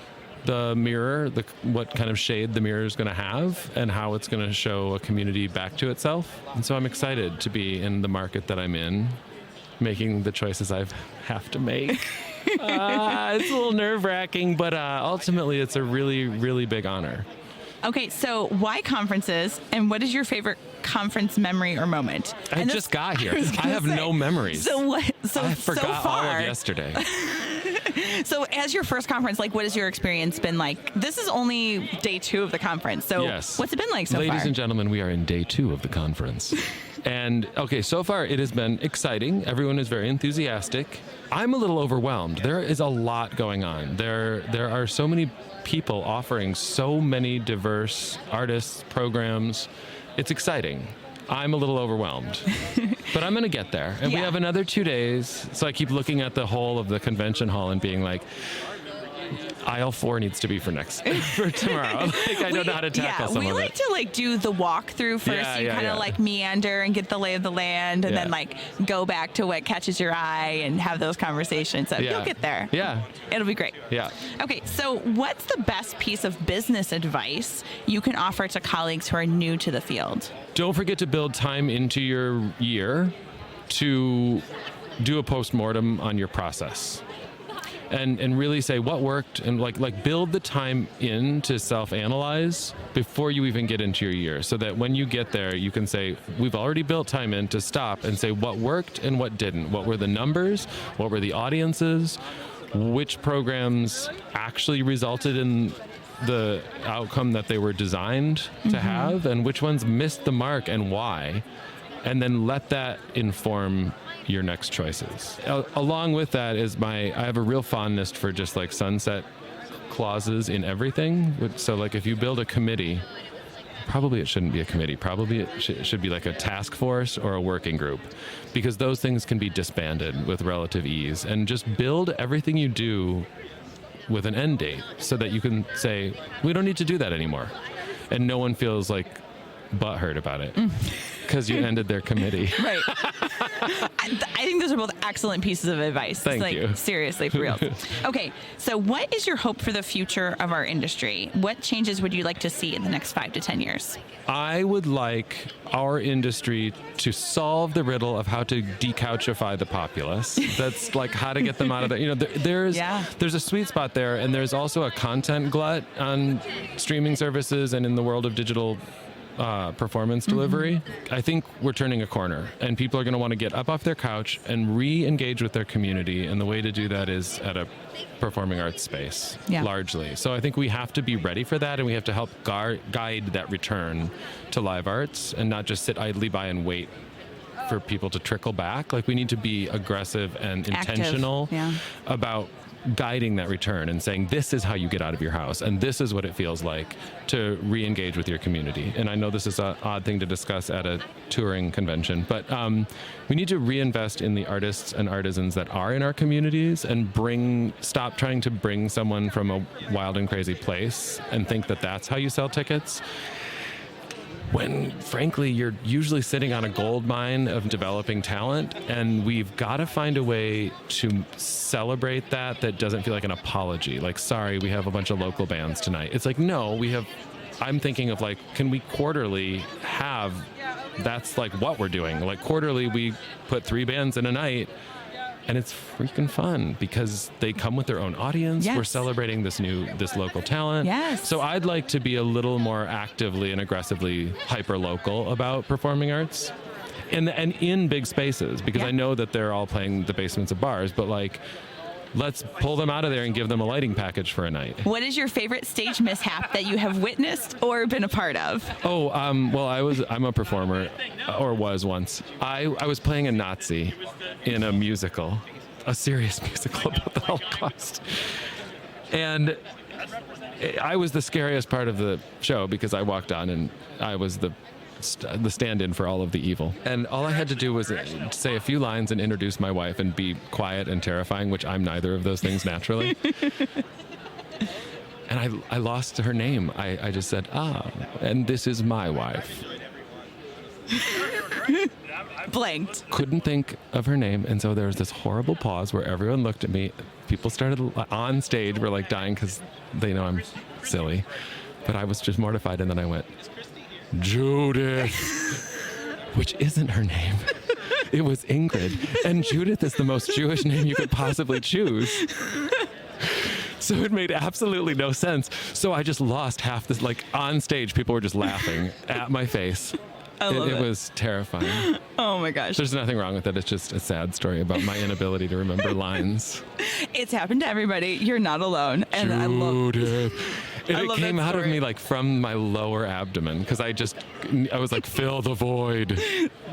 the mirror, what kind of shade the mirror is going to have and how it's going to show a community back to itself. And so I'm excited to be in the market that I'm in, making the choices I have to make. It's a little nerve-wracking, but ultimately it's a really, really big honor. Okay, so why conferences, and what is your favorite conference memory or moment? I just got here. I have no memories. So what? I forgot so far, all of yesterday. So as your first conference, what has your experience been like? This is only day 2 of the conference. So yes. What's it been like so far? Ladies and gentlemen, we are in day 2 of the conference. And okay, so far it has been exciting. Everyone is very enthusiastic. I'm a little overwhelmed. There is a lot going on. There are so many people offering so many diverse artists, programs. It's exciting. I'm a little overwhelmed, but I'm going to get there. And we have another 2 days. So I keep looking at the whole of the convention hall and being like, aisle 4 needs to be for tomorrow. I don't know how to tackle some of it. We like to do the walkthrough first. You kind of meander and get the lay of the land, and then go back to what catches your eye and have those conversations. So you'll get there. Yeah, it'll be great. Yeah. Okay, so what's the best piece of business advice you can offer to colleagues who are new to the field? Don't forget to build time into your year to do a postmortem on your process. And really say what worked and build the time in to self-analyze before you even get into your year, so that when you get there you can say we've already built time in to stop and say what worked and what didn't, what were the numbers, what were the audiences, which programs actually resulted in the outcome that they were designed to have, and which ones missed the mark and why, and then let that inform your next choices. Along with that is I have a real fondness for just sunset clauses in everything. So if you build a committee, probably it shouldn't be a committee. Probably it should be a task force or a working group, because those things can be disbanded with relative ease. And just build everything you do with an end date so that you can say, we don't need to do that anymore. And no one feels butthurt about it. Because you ended their committee. Right. I think those are both excellent pieces of advice. Thank you. Seriously, for real. Okay, so what is your hope for the future of our industry? What changes would you like to see in the next 5 to 10 years? I would like our industry to solve the riddle of how to decouchify the populace. That's like how to get them out of there. You know, there's a sweet spot there, and there's also a content glut on streaming services and in the world of digital performance delivery. I think we're turning a corner, and people are going to want to get up off their couch and re-engage with their community, and the way to do that is at a performing arts space, largely. So I think we have to be ready for that, and we have to help guide that return to live arts and not just sit idly by and wait for people to trickle back. Like, we need to be aggressive and intentional about guiding that return and saying, this is how you get out of your house, and this is what it feels like to re-engage with your community. And I know this is an odd thing to discuss at a touring convention, but we need to reinvest in the artists and artisans that are in our communities and stop trying to bring someone from a wild and crazy place and think that that's how you sell tickets, when frankly you're usually sitting on a gold mine of developing talent, and we've got to find a way to celebrate that doesn't feel like an apology. Like, sorry, we have a bunch of local bands tonight. It's like, no, I'm thinking of like, can we quarterly have, that's like what we're doing. Like, quarterly we put 3 bands in a night, and it's freaking fun because they come with their own audience. Yes. We're celebrating this local talent. Yes. So I'd like to be a little more actively and aggressively hyper-local about performing arts. And in big spaces, because I know that they're all playing the basements of bars, but like, let's pull them out of there and give them a lighting package for a night. What is your favorite stage mishap that you have witnessed or been a part of? Oh, well, I'm a performer, or was once. I was playing a Nazi in a musical, a serious musical about the Holocaust. And I was the scariest part of the show because I walked on and I was the stand-in for all of the evil. And all I had to do was say a few lines and introduce my wife and be quiet and terrifying, which I'm neither of those things naturally. And I lost her name. I just said, and this is my wife. Blanked. Couldn't think of her name, and so there was this horrible pause where everyone looked at me. People started on stage, were like dying because they know I'm silly. But I was just mortified, and then I went, Judith, which isn't her name. It was Ingrid. And Judith is the most Jewish name you could possibly choose. So it made absolutely no sense. So I just lost half this, like on stage, people were just laughing at my face. It was terrifying. Oh my gosh. There's nothing wrong with it. It's just a sad story about my inability to remember lines. It's happened to everybody. You're not alone. And Judith. It came out of me like from my lower abdomen because I was like, fill the void.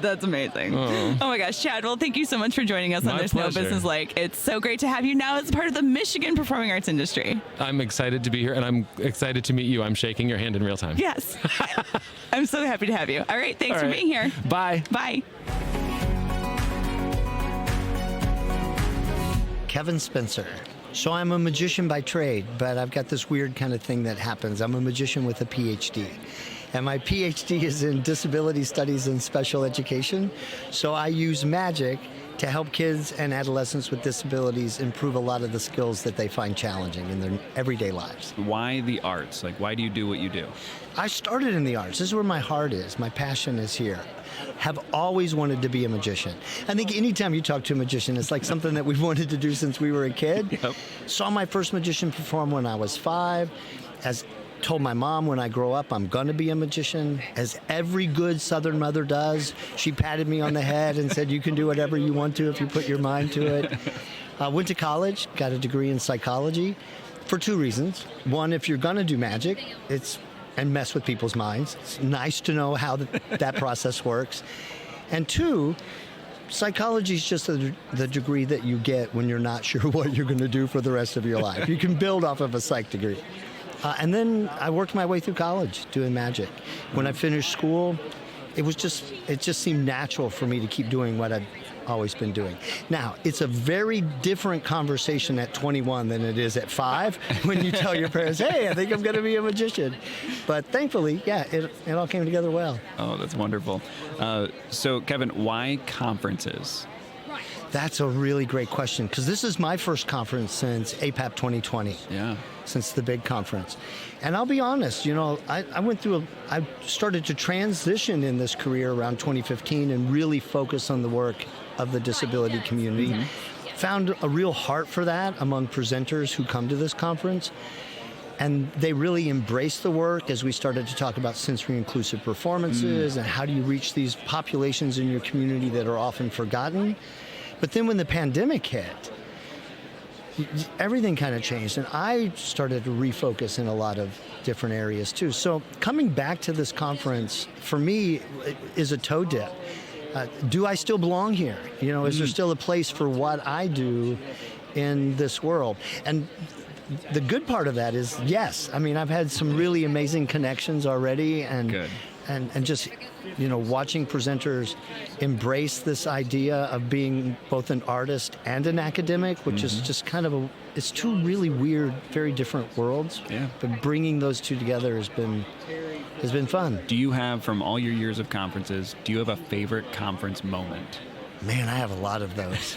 That's amazing. Oh my gosh, Chad, well, thank you so much for joining us on There's No Business Like. It's so great to have you now as part of the Michigan performing arts industry. I'm excited to be here, and I'm excited to meet you. I'm shaking your hand in real time. Yes. I'm so happy to have you. All right, thanks for being here. Bye. Bye. Kevin Spencer. So I'm a magician by trade, but I've got this weird kind of thing that happens. I'm a magician with a PhD. And my PhD is in disability studies and special education. So I use magic to help kids and adolescents with disabilities improve a lot of the skills that they find challenging in their everyday lives. Why the arts? Like, why do you do what you do? I started in the arts. This is where my heart is. My passion is here. Have always wanted to be a magician. I think anytime you talk to a magician, it's like something that we've wanted to do since we were a kid. Yep. Saw my first magician perform when I was 5. Told my mom when I grow up I'm going to be a magician. As every good Southern mother does, she patted me on the head and said, you can do whatever you want to if you put your mind to it. Went to college, got a degree in psychology for 2 reasons. One, if you're going to do magic, and mess with people's minds, it's nice to know how that process works. And 2, psychology is just the degree that you get when you're not sure what you're going to do for the rest of your life. You can build off of a psych degree. And then I worked my way through college doing magic. When I finished school, it just seemed natural for me to keep doing what I'd always been doing. Now, it's a very different conversation at 21 than it is at 5 when you tell your parents, hey, I think I'm going to be a magician. But thankfully, yeah, it all came together well. Oh, that's wonderful. So, Kevin, why conferences? That's a really great question, because this is my first conference since APAP 2020. Yeah. Since the big conference. And I'll be honest, I started to transition in this career around 2015 and really focus on the work of the disability community. Mm-hmm. Found a real heart for that among presenters who come to this conference. And they really embraced the work as we started to talk about sensory inclusive performances and how do you reach these populations in your community that are often forgotten. But then when the pandemic hit, everything kind of changed, and I started to refocus in a lot of different areas too. So coming back to this conference, for me, is a toe dip. Do I still belong here? Is there still a place for what I do in this world? And the good part of that is, yes. I mean, I've had some really amazing connections already, and just watching presenters embrace this idea of being both an artist and an academic, which is just kind of it's two really weird, very different worlds. Yeah. But bringing those two together has been fun. Do you have, from all your years of conferences, do you have a favorite conference moment? Man, I have a lot of those.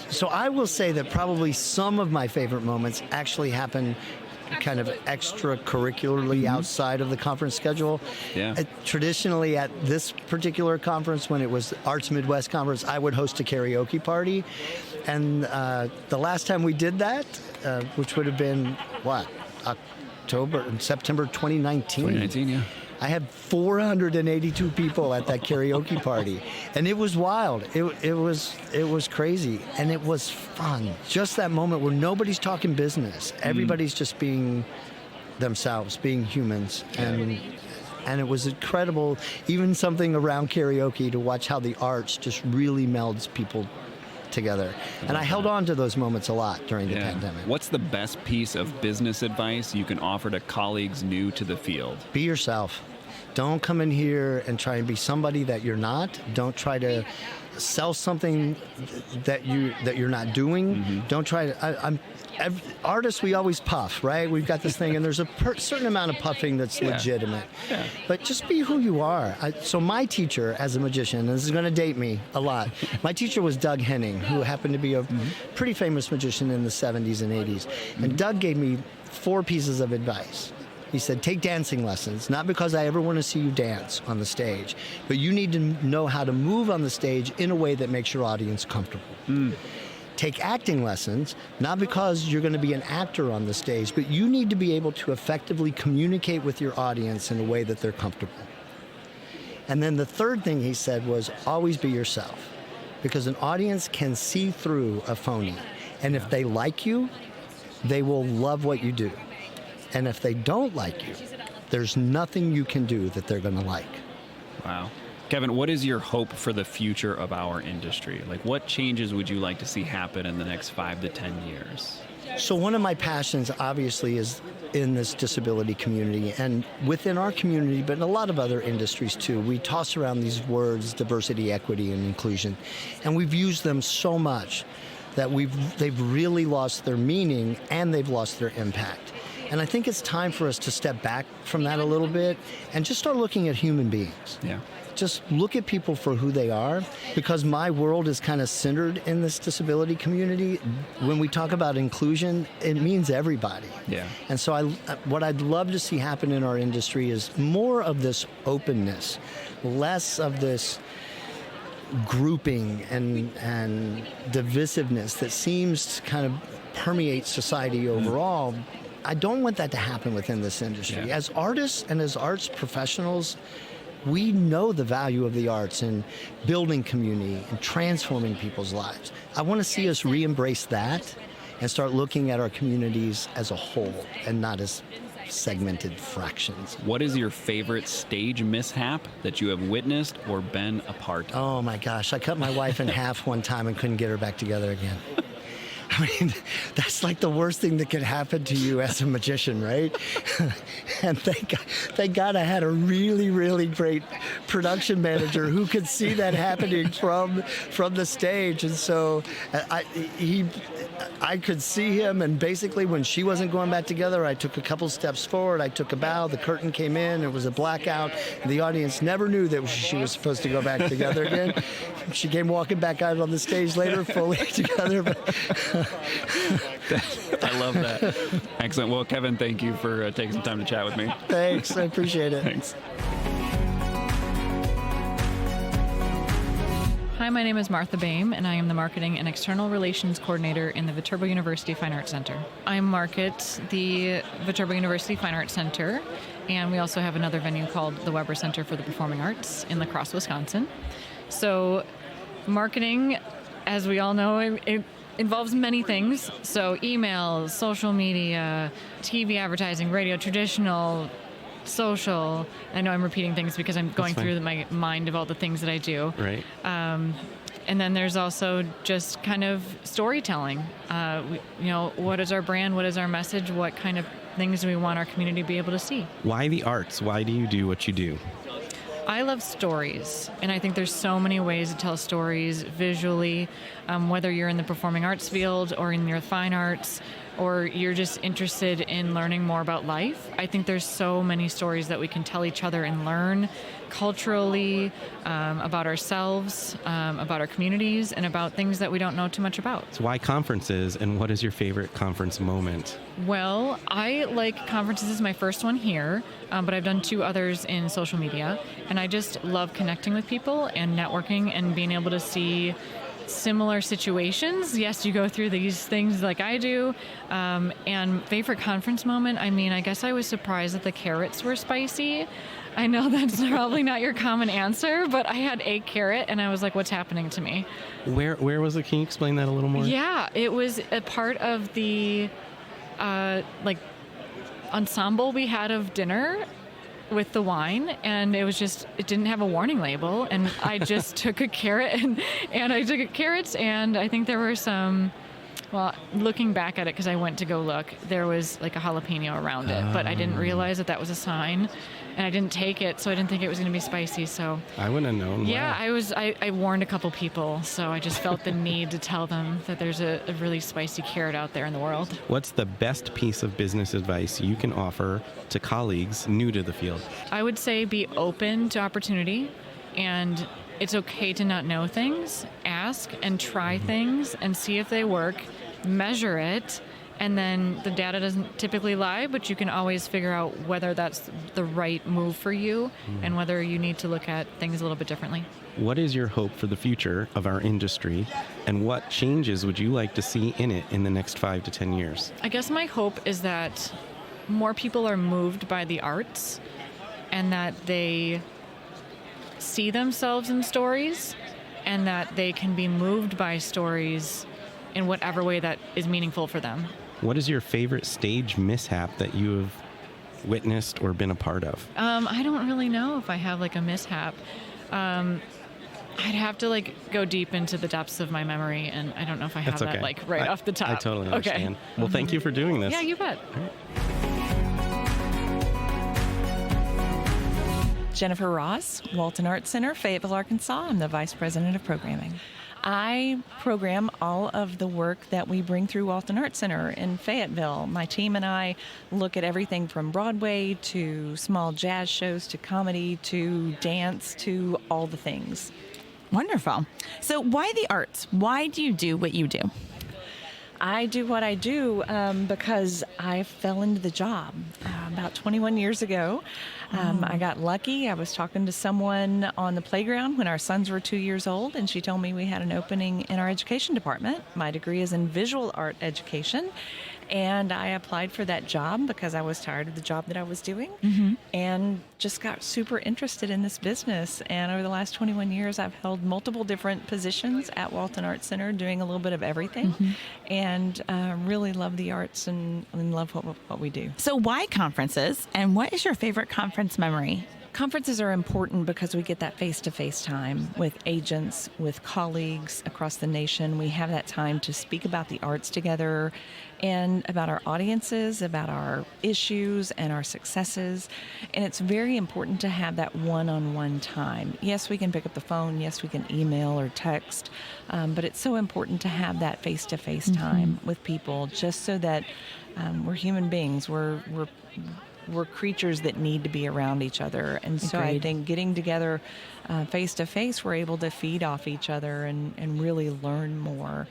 So I will say that probably some of my favorite moments actually happen kind of extracurricularly outside of the conference schedule. Yeah. Traditionally at this particular conference, when it was Arts Midwest Conference, I would host a karaoke party. And the last time we did that, which would have been, September 2019. 2019, yeah. I had 482 people at that karaoke party, and it was wild. It was crazy, and it was fun. Just that moment where nobody's talking business, everybody's just being themselves, being humans, and it was incredible. Even something around karaoke to watch how the arts just really melds people together. And I held on to those moments a lot during the pandemic. What's the best piece of business advice you can offer to colleagues new to the field? Be yourself. Don't come in here and try and be somebody that you're not. Don't try to sell something that you're not doing. Mm-hmm. Don't try to. Artists, we always puff, right? We've got this thing, and there's a certain amount of puffing that's legitimate. Yeah. But just be who you are. So my teacher as a magician, and this is going to date me a lot, my teacher was Doug Henning, who happened to be a pretty famous magician in the 70s and 80s. And Doug gave me 4 pieces of advice. He said, take dancing lessons, not because I ever want to see you dance on the stage, but you need to know how to move on the stage in a way that makes your audience comfortable. Take acting lessons, not because you're going to be an actor on the stage, but you need to be able to effectively communicate with your audience in a way that they're comfortable. And then the third thing he said was, always be yourself, because an audience can see through a phony. And if they like you, they will love what you do. And if they don't like you, there's nothing you can do that they're going to like. Wow. Kevin, what is your hope for the future of our industry? Like, what changes would you like to see happen in the next 5 to 10 years? So one of my passions, obviously, is in this disability community. And within our community, but in a lot of other industries, too, we toss around these words, diversity, equity, and inclusion. And we've used them so much that they've really lost their meaning and they've lost their impact. And I think it's time for us to step back from that a little bit and just start looking at human beings. Yeah. Just look at people for who they are, because my world is kind of centered in this disability community. When we talk about inclusion, it means everybody. Yeah. And so what I'd love to see happen in our industry is more of this openness, less of this grouping and divisiveness that seems to kind of permeate society overall. I don't want that to happen within this industry. Yeah. As artists and as arts professionals, we know the value of the arts in building community and transforming people's lives. I want to see us re-embrace that and start looking at our communities as a whole and not as segmented fractions. What is your favorite stage mishap that you have witnessed or been a part of? Oh my gosh, I cut my wife in half one time and couldn't get her back together again. I mean, that's like the worst thing that could happen to you as a magician, right? And thank God I had a really, really great production manager who could see that happening from the stage. And so I could see him, and basically when she wasn't going back together, I took a couple steps forward, I took a bow, the curtain came in, it was a blackout, and the audience never knew that she was supposed to go back together again. She came walking back out on the stage later, fully together. I love that. Excellent. Well, Kevin, thank you for taking some time to chat with me. Thanks. I appreciate it. Thanks. Hi, my name is Martha Boehm, and I am the Marketing and External Relations Coordinator in the Viterbo University Fine Arts Center. I market the Viterbo University Fine Arts Center, and we also have another venue called the Weber Center for the Performing Arts in La Crosse, Wisconsin. So marketing, as we all know, it involves many things. So emails, social media, TV advertising, radio, traditional, social. I know I'm repeating things because I'm going through my mind of all the things that I do. Right. And then there's also just kind of storytelling. What is our brand? What is our message? What kind of things do we want our community to be able to see? Why the arts? Why do you do what you do? I love stories, and I think there's so many ways to tell stories visually, whether you're in the performing arts field or in your fine arts, or you're just interested in learning more about life. I think there's so many stories that we can tell each other and learn culturally, about ourselves, about our communities, and about things that we don't know too much about. So why conferences, and what is your favorite conference moment? Well, I like conferences. This is my first one here, but I've done 2 others in social media, and I just love connecting with people and networking and being able to see similar situations. Yes, you go through these things like I do. And favorite conference moment, I guess I was surprised that the carrots were spicy. I know that's probably not your common answer, but I had a carrot and I was like, what's happening to me? Where was it? Can you explain that a little more? Yeah, it was a part of the ensemble we had of dinner with the wine, and it didn't have a warning label, and I just took a carrot and I took carrots, and I think there were some, well, looking back at it, because I went to go look, there was like a jalapeno around it, but I didn't realize that was a sign, and I didn't take it, so I didn't think it was going to be spicy, so. I wouldn't have known. Yeah, Wow. I warned a couple people, so I just felt the need to tell them that there's a really spicy carrot out there in the world. What's the best piece of business advice you can offer to colleagues new to the field? I would say be open to opportunity, and it's okay to not know things. Ask and try things and see if they work, measure it, and then the data doesn't typically lie, but you can always figure out whether that's the right move for you and whether you need to look at things a little bit differently. What is your hope for the future of our industry, and what changes would you like to see in it in the next 5 to 10 years? I guess my hope is that more people are moved by the arts and that they see themselves in stories and that they can be moved by stories in whatever way that is meaningful for them. What is your favorite stage mishap that you have witnessed or been a part of? I don't really know if I have like a mishap. I'd have to go deep into the depths of my memory, and I don't know if I have That's okay. that right off the top. I totally understand. Okay. Well, thank you for doing this. Yeah, you bet. Jennifer Ross, Walton Arts Center, Fayetteville, Arkansas. I'm the Vice President of Programming. I program all of the work that we bring through Walton Arts Center in Fayetteville. My team and I look at everything from Broadway to small jazz shows to comedy to dance to all the things. Wonderful. So why the arts? Why do you do what you do? I do what I do because I fell into the job about 21 years ago. I got lucky. I was talking to someone on the playground when our sons were 2 years old, and she told me we had an opening in our education department. My degree is in visual art education, and I applied for that job because I was tired of the job that I was doing and just got super interested in this business. And over the last 21 years, I've held multiple different positions at Walton Arts Center, doing a little bit of everything, and really love the arts and love what we do. So why conferences, and what is your favorite conference memory? Conferences are important because we get that face-to-face time with agents, with colleagues across the nation. We have that time to speak about the arts together and about our audiences, about our issues and our successes. And it's very important to have that one-on-one time. Yes, we can pick up the phone. Yes, we can email or text. But it's so important to have that face-to-face time with people, just so that we're human beings. We're creatures that need to be around each other. And so I think getting together face to face, we're able to feed off each other and really learn more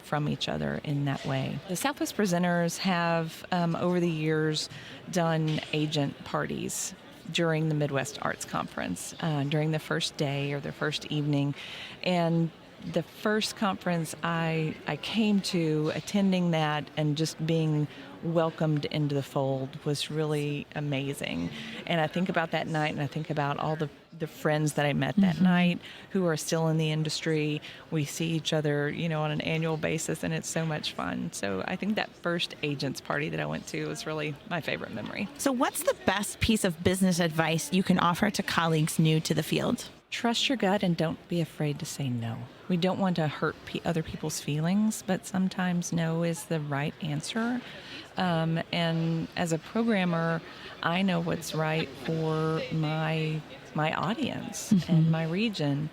from each other in that way. The Southwest presenters have, over the years, done agent parties during the Midwest Arts Conference, during the first day or the first evening. And the first conference I came to, attending that and just being welcomed into the fold was really amazing. And I think about that night, and I think about all the friends that I met that night who are still in the industry. We see each other, on an annual basis, and it's so much fun. So I think that first agents party that I went to was really my favorite memory. So what's the best piece of business advice you can offer to colleagues new to the field? Trust your gut and don't be afraid to say no. We don't want to hurt other people's feelings, but sometimes no is the right answer. And as a programmer, I know what's right for my audience and my region.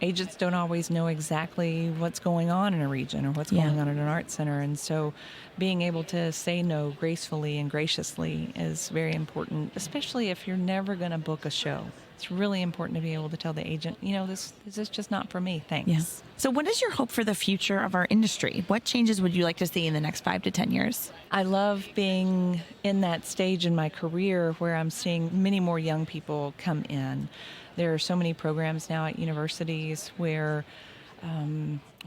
Agents don't always know exactly what's going on in a region or what's going on in an art center. And so being able to say no gracefully and graciously is very important, especially if you're never going to book a show. It's really important to be able to tell the agent, this is just not for me. Thanks. Yes. So what is your hope for the future of our industry? What changes would you like to see in the next 5 to 10 years? I love being in that stage in my career where I'm seeing many more young people come in. There are so many programs now at universities where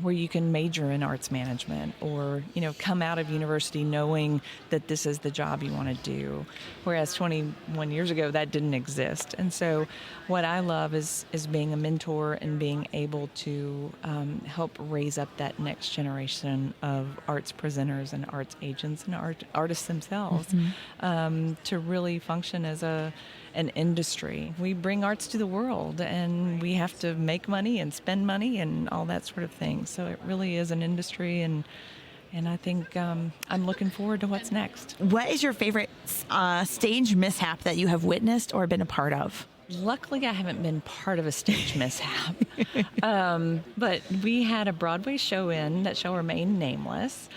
you can major in arts management or, come out of university knowing that this is the job you want to do. Whereas 21 years ago, that didn't exist. And so what I love is being a mentor and being able to help raise up that next generation of arts presenters and arts agents and artists themselves to really function as an industry. We bring arts to the world, and we have to make money and spend money and all that sort of thing. So it really is an industry, and I think I'm looking forward to what's next. What is your favorite stage mishap that you have witnessed or been a part of? Luckily, I haven't been part of a stage mishap, but we had a Broadway show that shall remain nameless,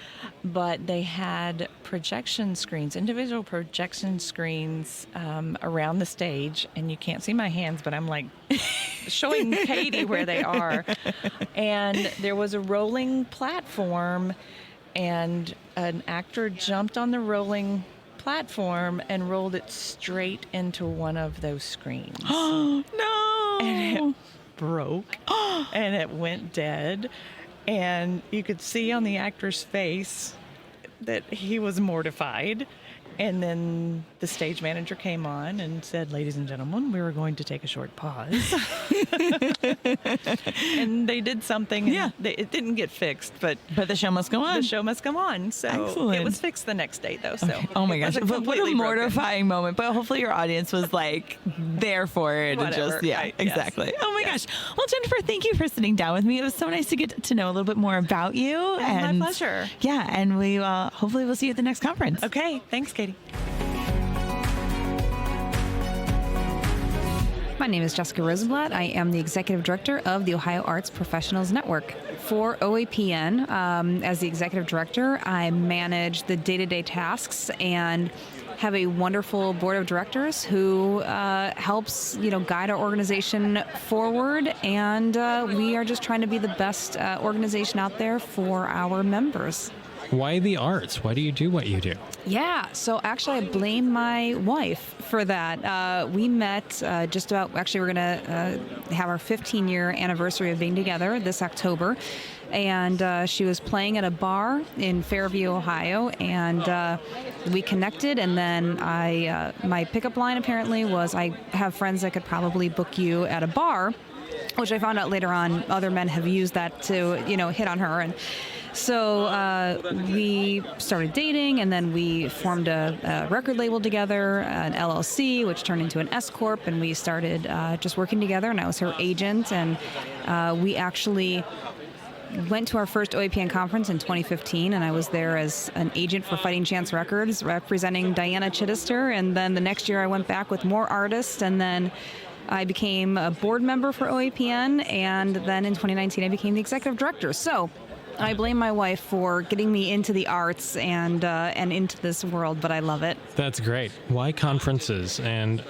but they had projection screens, individual projection screens around the stage, and you can't see my hands, but I'm like showing Katie where they are, and there was a rolling platform, and an actor jumped on the rolling platform and rolled it straight into one of those screens. Oh, no! And it broke, and it went dead. And you could see on the actor's face that he was mortified. And then the stage manager came on and said, "Ladies and gentlemen, we were going to take a short pause." And they did something. And it didn't get fixed, but the show must go on. The show must go on. So excellent. It was fixed the next day, though. So oh my gosh, but what a mortifying moment. But hopefully your audience was like there for it. Whatever. And just exactly. Yes. Oh my gosh. Well, Jennifer, thank you for sitting down with me. It was so nice to get to know a little bit more about you. My pleasure. Yeah, and we hopefully we'll see you at the next conference. Okay. Thanks, Katie. My name is Jessica Rosenblatt. I am the Executive Director of the Ohio Arts Professionals Network. For OAPN, as the Executive Director, I manage the day-to-day tasks and have a wonderful board of directors who helps guide our organization forward, and we are just trying to be the best organization out there for our members. Why the arts? Why do you do what you do? Yeah, so actually I blame my wife for that. We met we're going to have our 15-year anniversary of being together this October. And she was playing at a bar in Fairview, Ohio, and we connected. And then my pickup line apparently was, I have friends that could probably book you at a bar, which I found out later on other men have used that to, hit on her. So we started dating, and then we formed a record label together, an LLC, which turned into an S Corp, and we started just working together, and I was her agent, and we actually went to our first OAPN conference in 2015, and I was there as an agent for Fighting Chance Records, representing Diana Chittister, and then the next year I went back with more artists, and then I became a board member for OAPN, and then in 2019 I became the executive director. So I blame my wife for getting me into the arts and into this world, but I love it. That's great. Why conferences, and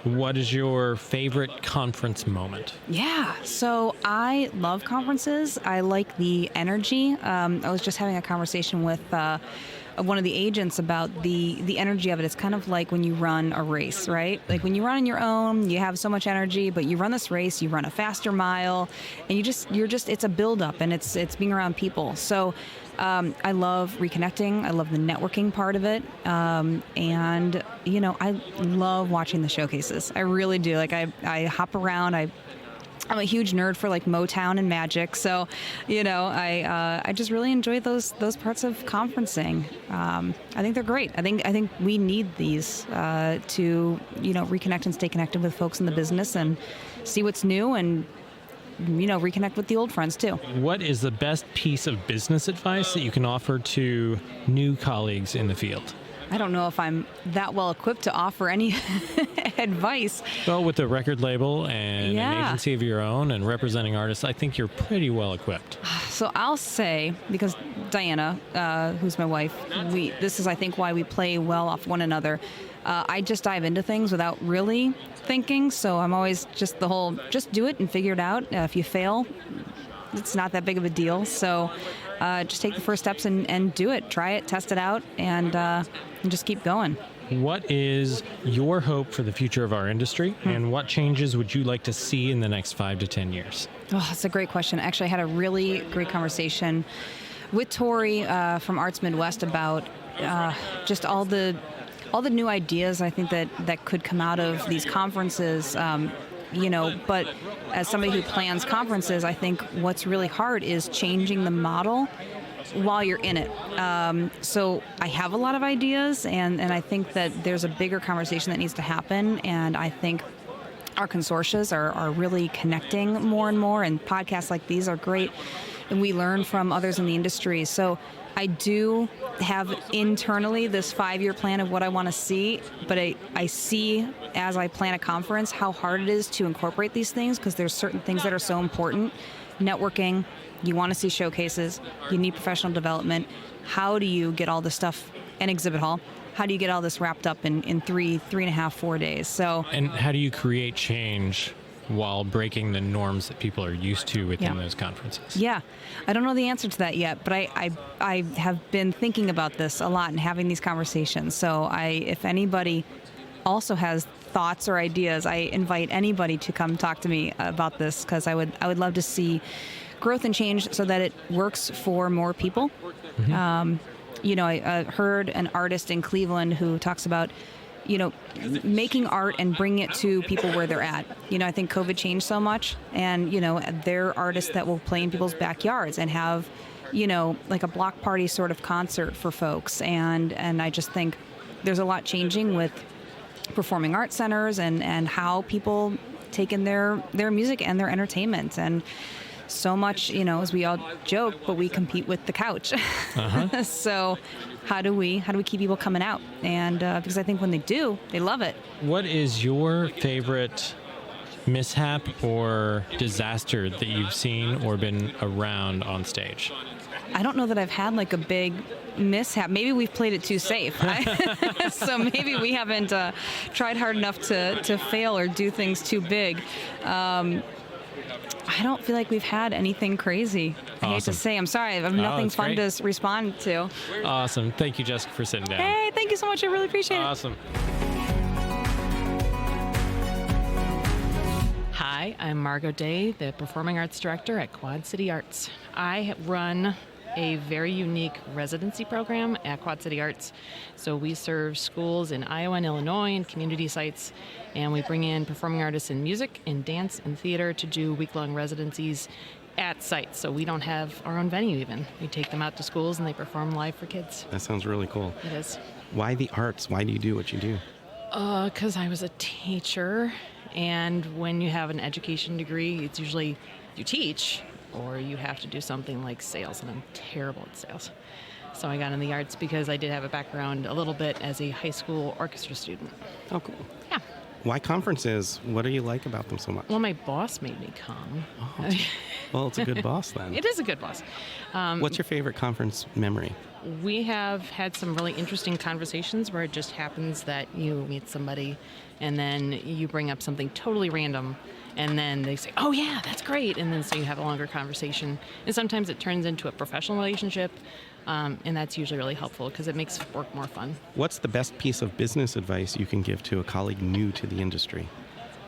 what is your favorite conference moment? Yeah, so I love conferences. I like the energy. I was just having a conversation with one of the agents about the energy of it. It's kind of like when you run a race, right? Like when you run on your own, you have so much energy, but you run this race, you run a faster mile, and it's a build-up, and it's being around people. So I love reconnecting. I love the networking part of it. And, I love watching the showcases. I really do. Like, I hop around. I'm a huge nerd for, like, Motown and Magic. So, I just really enjoy those parts of conferencing. I think they're great. I think we need these to, reconnect and stay connected with folks in the business and see what's new and reconnect with the old friends too. What is the best piece of business advice that you can offer to new colleagues in the field? I don't know if I'm that well equipped to offer any advice. Well, with a record label and an agency of your own and representing artists, I think you're pretty well equipped. So I'll say, because Diana, who's my wife, this is, I think, why we play well off one another. I just dive into things without really thinking, so I'm always just do it and figure it out. If you fail, it's not that big of a deal. So just take the first steps and do it. Try it, test it out, and just keep going. What is your hope for the future of our industry, and what changes would you like to see in the next 5 to 10 years? Oh, that's a great question. Actually, I had a really great conversation with Tori from Arts Midwest about just all the new ideas I think that could come out of these conferences. But as somebody who plans conferences, I think what's really hard is changing the model while you're in it. So I have a lot of ideas, and I think that there's a bigger conversation that needs to happen, and I think our consortias are really connecting more and more, and podcasts like these are great, and we learn from others in the industry. So I do have internally this 5-year plan of what I want to see, but I see as I plan a conference how hard it is to incorporate these things, because there's certain things that are so important. Networking, you want to see showcases, you need professional development. How do you get all this stuff in exhibit hall? How do you get all this wrapped up in 3.5, 4 days? And how do you create change while breaking the norms that people are used to within those conferences? Yeah, I don't know the answer to that yet, but I have been thinking about this a lot and having these conversations. So if anybody also has thoughts or ideas, I invite anybody to come talk to me about this, because I would love to see growth and change so that it works for more people. Mm-hmm. I heard an artist in Cleveland who talks about making art and bringing it to people where they're at. I think COVID changed so much, and, there are artists that will play in people's backyards and have, like a block party sort of concert for folks. And I just think there's a lot changing with performing arts centers and how people take in their music and their entertainment. And so much, as we all joke, but we compete with the couch. Uh-huh. So how do we keep people coming out? And because I think when they do, they love it. What is your favorite mishap or disaster that you've seen or been around on stage? I don't know that I've had like a big mishap. Maybe we've played it too safe. So maybe we haven't tried hard enough to fail or do things too big. I don't feel like we've had anything crazy. Awesome. I hate to say, I'm sorry. I have nothing fun to respond to. Awesome. Thank you, Jessica, for sitting down. Hey, thank you so much. I really appreciate it. Awesome. Hi, I'm Margot, the Performing Arts Director at Quad City Arts. I run a very unique residency program at Quad City Arts. So we serve schools in Iowa and Illinois and community sites, and we bring in performing artists in music, in dance, and theater to do week-long residencies at site, so we don't have our own venue even. We take them out to schools and they perform live for kids. That sounds really cool. It is. Why the arts? Why do you do what you do? Because I was a teacher, and when you have an education degree, it's usually you teach or you have to do something like sales, and I'm terrible at sales. So I got in the arts because I did have a background a little bit as a high school orchestra student. Oh, cool. Yeah. Why conferences? What do you like about them so much? Well, my boss made me come. Oh, well, it's a good boss then. It is a good boss. What's your favorite conference memory? We have had some really interesting conversations where it just happens that you meet somebody and then you bring up something totally random and then they say, oh yeah, that's great. And then so you have a longer conversation. And sometimes it turns into a professional relationship. And that's usually really helpful because it makes work more fun. What's the best piece of business advice you can give to a colleague new to the industry?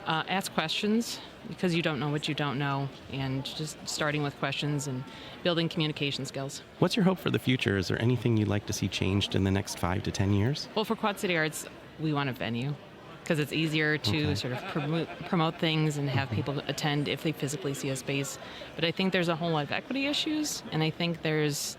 Ask questions because you don't know what you don't know, and just starting with questions and building communication skills. What's your hope for the future? Is there anything you'd like to see changed in the next 5 to 10 years? Well, for Quad City Arts, we want a venue because it's easier to sort of promote things and have people attend if they physically see a space. But I think there's a whole lot of equity issues, and I think there's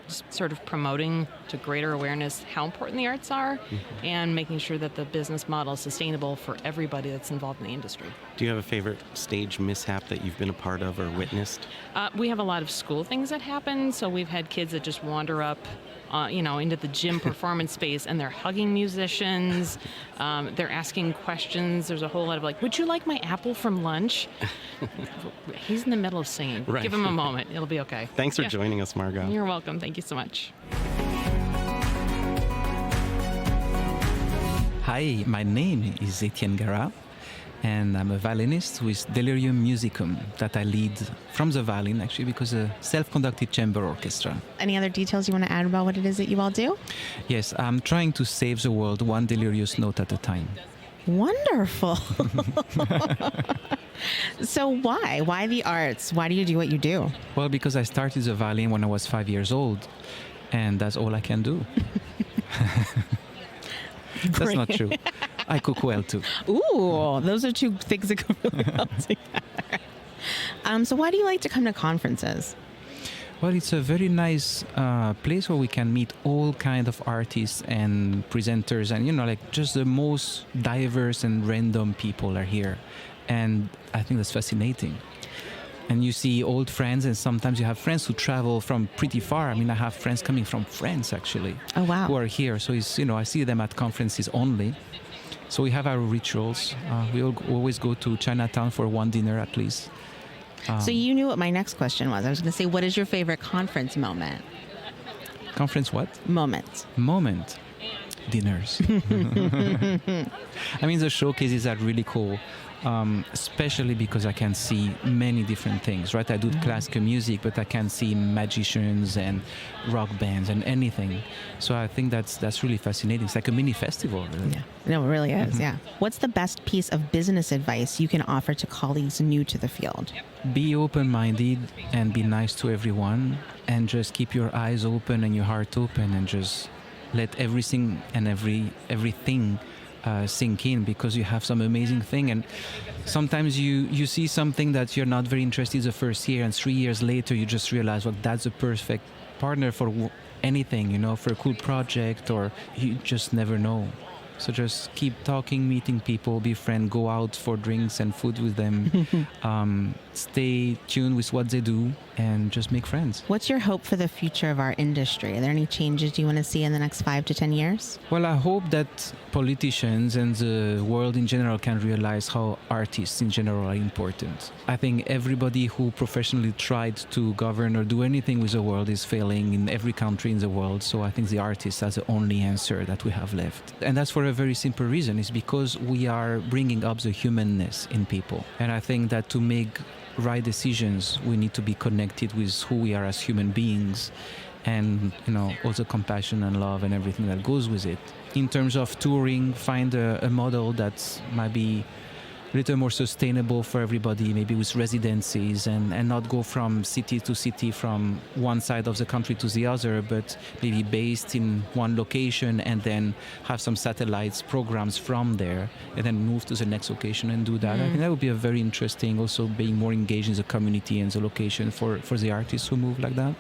just sort of promoting to greater awareness how important the arts are and making sure that the business model is sustainable for everybody that's involved in the industry. Do you have a favorite stage mishap that you've been a part of or witnessed? We have a lot of school things that happen, so we've had kids that just wander up into the gym performance space, and they're hugging musicians. They're asking questions. There's a whole lot of like, would you like my apple from lunch? He's in the middle of singing. Right. Give him a moment. It'll be okay. Thanks for joining us, Margot. You're welcome. Thank you so much. Hi, my name is Etienne Gara, and I'm a violinist with Delirium Musicum that I lead from the violin, actually, because a self-conducted chamber orchestra. Any other details you want to add about what it is that you all do? Yes, I'm trying to save the world one delirious note at a time. Wonderful. So why? Why the arts? Why do you do what you do? Well, because I started the violin when I was 5 years old, and that's all I can do. That's not true. I cook well too. Ooh, those are two things that go really well together. So why do you like to come to conferences? Well, it's a very nice place where we can meet all kind of artists and presenters, and like just the most diverse and random people are here, and I think that's fascinating. And you see old friends, and sometimes you have friends who travel from pretty far. I mean, I have friends coming from France, actually. Oh, wow. Who are here. So it's, I see them at conferences only. So we have our rituals. We always go to Chinatown for one dinner at least. So you knew what my next question was. I was going to say, what is your favorite conference moment? Conference what? Moment. Dinners. I mean, the showcases are really cool. Especially because I can see many different things, right? I do classical music, but I can see magicians and rock bands and anything. So I think that's really fascinating. It's like a mini festival, really. Yeah, no, it really is, yeah. What's the best piece of business advice you can offer to colleagues new to the field? Be open-minded and be nice to everyone, and just keep your eyes open and your heart open, and just let everything and everything sink in, because you have some amazing thing, and sometimes you see something that you're not very interested in the first year, and 3 years later you just realize, well, that's a perfect partner for anything, for a cool project, or you just never know. So just keep talking, meeting people, be friends, go out for drinks and food with them, stay tuned with what they do, and just make friends. What's your hope for the future of our industry? Are there any changes you want to see in the next 5 to 10 years? Well, I hope that politicians and the world in general can realize how artists in general are important. I think everybody who professionally tried to govern or do anything with the world is failing in every country in the world. So I think the artist is the only answer that we have left. And that's for a very simple reason. It's because we are bringing up the humanness in people. And I think that to make right decisions, we need to be connected with who we are as human beings, and also compassion and love and everything that goes with it. In terms of touring, find a model that might be a little more sustainable for everybody, maybe with residencies and not go from city to city, from one side of the country to the other, but maybe based in one location and then have some satellites programs from there and then move to the next location and do that. I think that would be a very interesting, also being more engaged in the community and the location for the artists who move like that.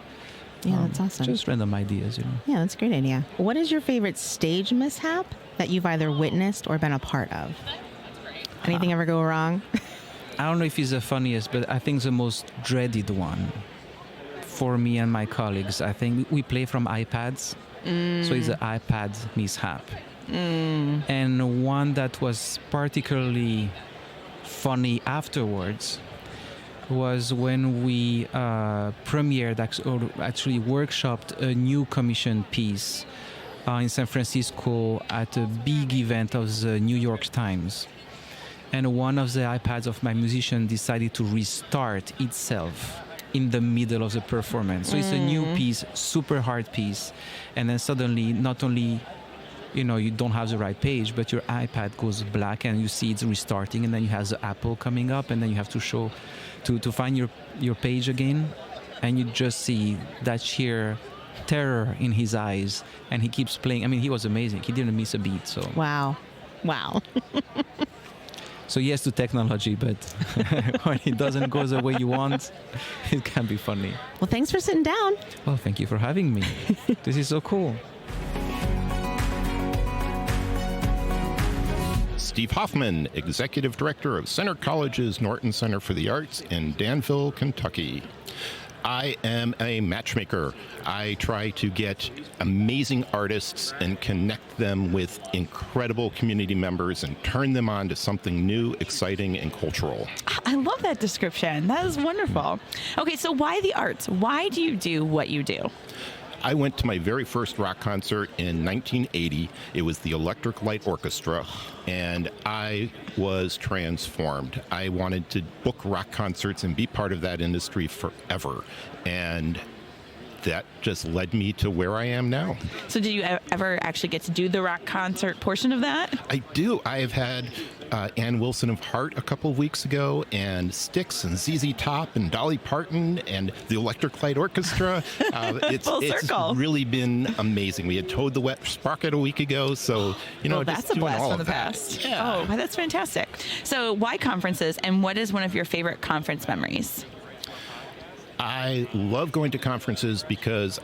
Yeah, that's awesome. Just random ideas, Yeah, that's a great idea. What is your favorite stage mishap that you've either witnessed or been a part of? Anything ever go wrong? I don't know if it's the funniest, but I think the most dreaded one for me and my colleagues, I think we play from iPads. So it's the iPad mishap. And one that was particularly funny afterwards was when we premiered, or actually workshopped a new commission piece in San Francisco at a big event of the New York Times. And one of the iPads of my musician decided to restart itself in the middle of the performance. So it's a new piece, super hard piece. And then suddenly, not only you don't have the right page, but your iPad goes black and you see it's restarting, and then you have the Apple coming up, and then you have to find your page again, and you just see that sheer terror in his eyes, and he keeps playing. I mean, he was amazing. He didn't miss a beat. So wow. So yes to technology, but when it doesn't go the way you want, it can be funny. Well, thanks for sitting down. Well, thank you for having me. This is so cool. Steve Hoffman, Executive Director of Center College's Norton Center for the Arts in Danville, Kentucky. I am a matchmaker. I try to get amazing artists and connect them with incredible community members and turn them on to something new, exciting, and cultural. I love that description. That is wonderful. Okay, so why the arts? Why do you do what you do? I went to my very first rock concert in 1980. It was the Electric Light Orchestra, and I was transformed. I wanted to book rock concerts and be part of that industry forever, and that just led me to where I am now. So did you ever actually get to do the rock concert portion of that? I do. I have had Ann Wilson of Heart a couple of weeks ago, and Styx and ZZ Top and Dolly Parton and the Electric Light Orchestra. It's really been amazing. We had Toad the Wet Sprocket a week ago, so that's a blast from the past. Yeah. Oh, that's fantastic. So why conferences, and what is one of your favorite conference memories? I love going to conferences because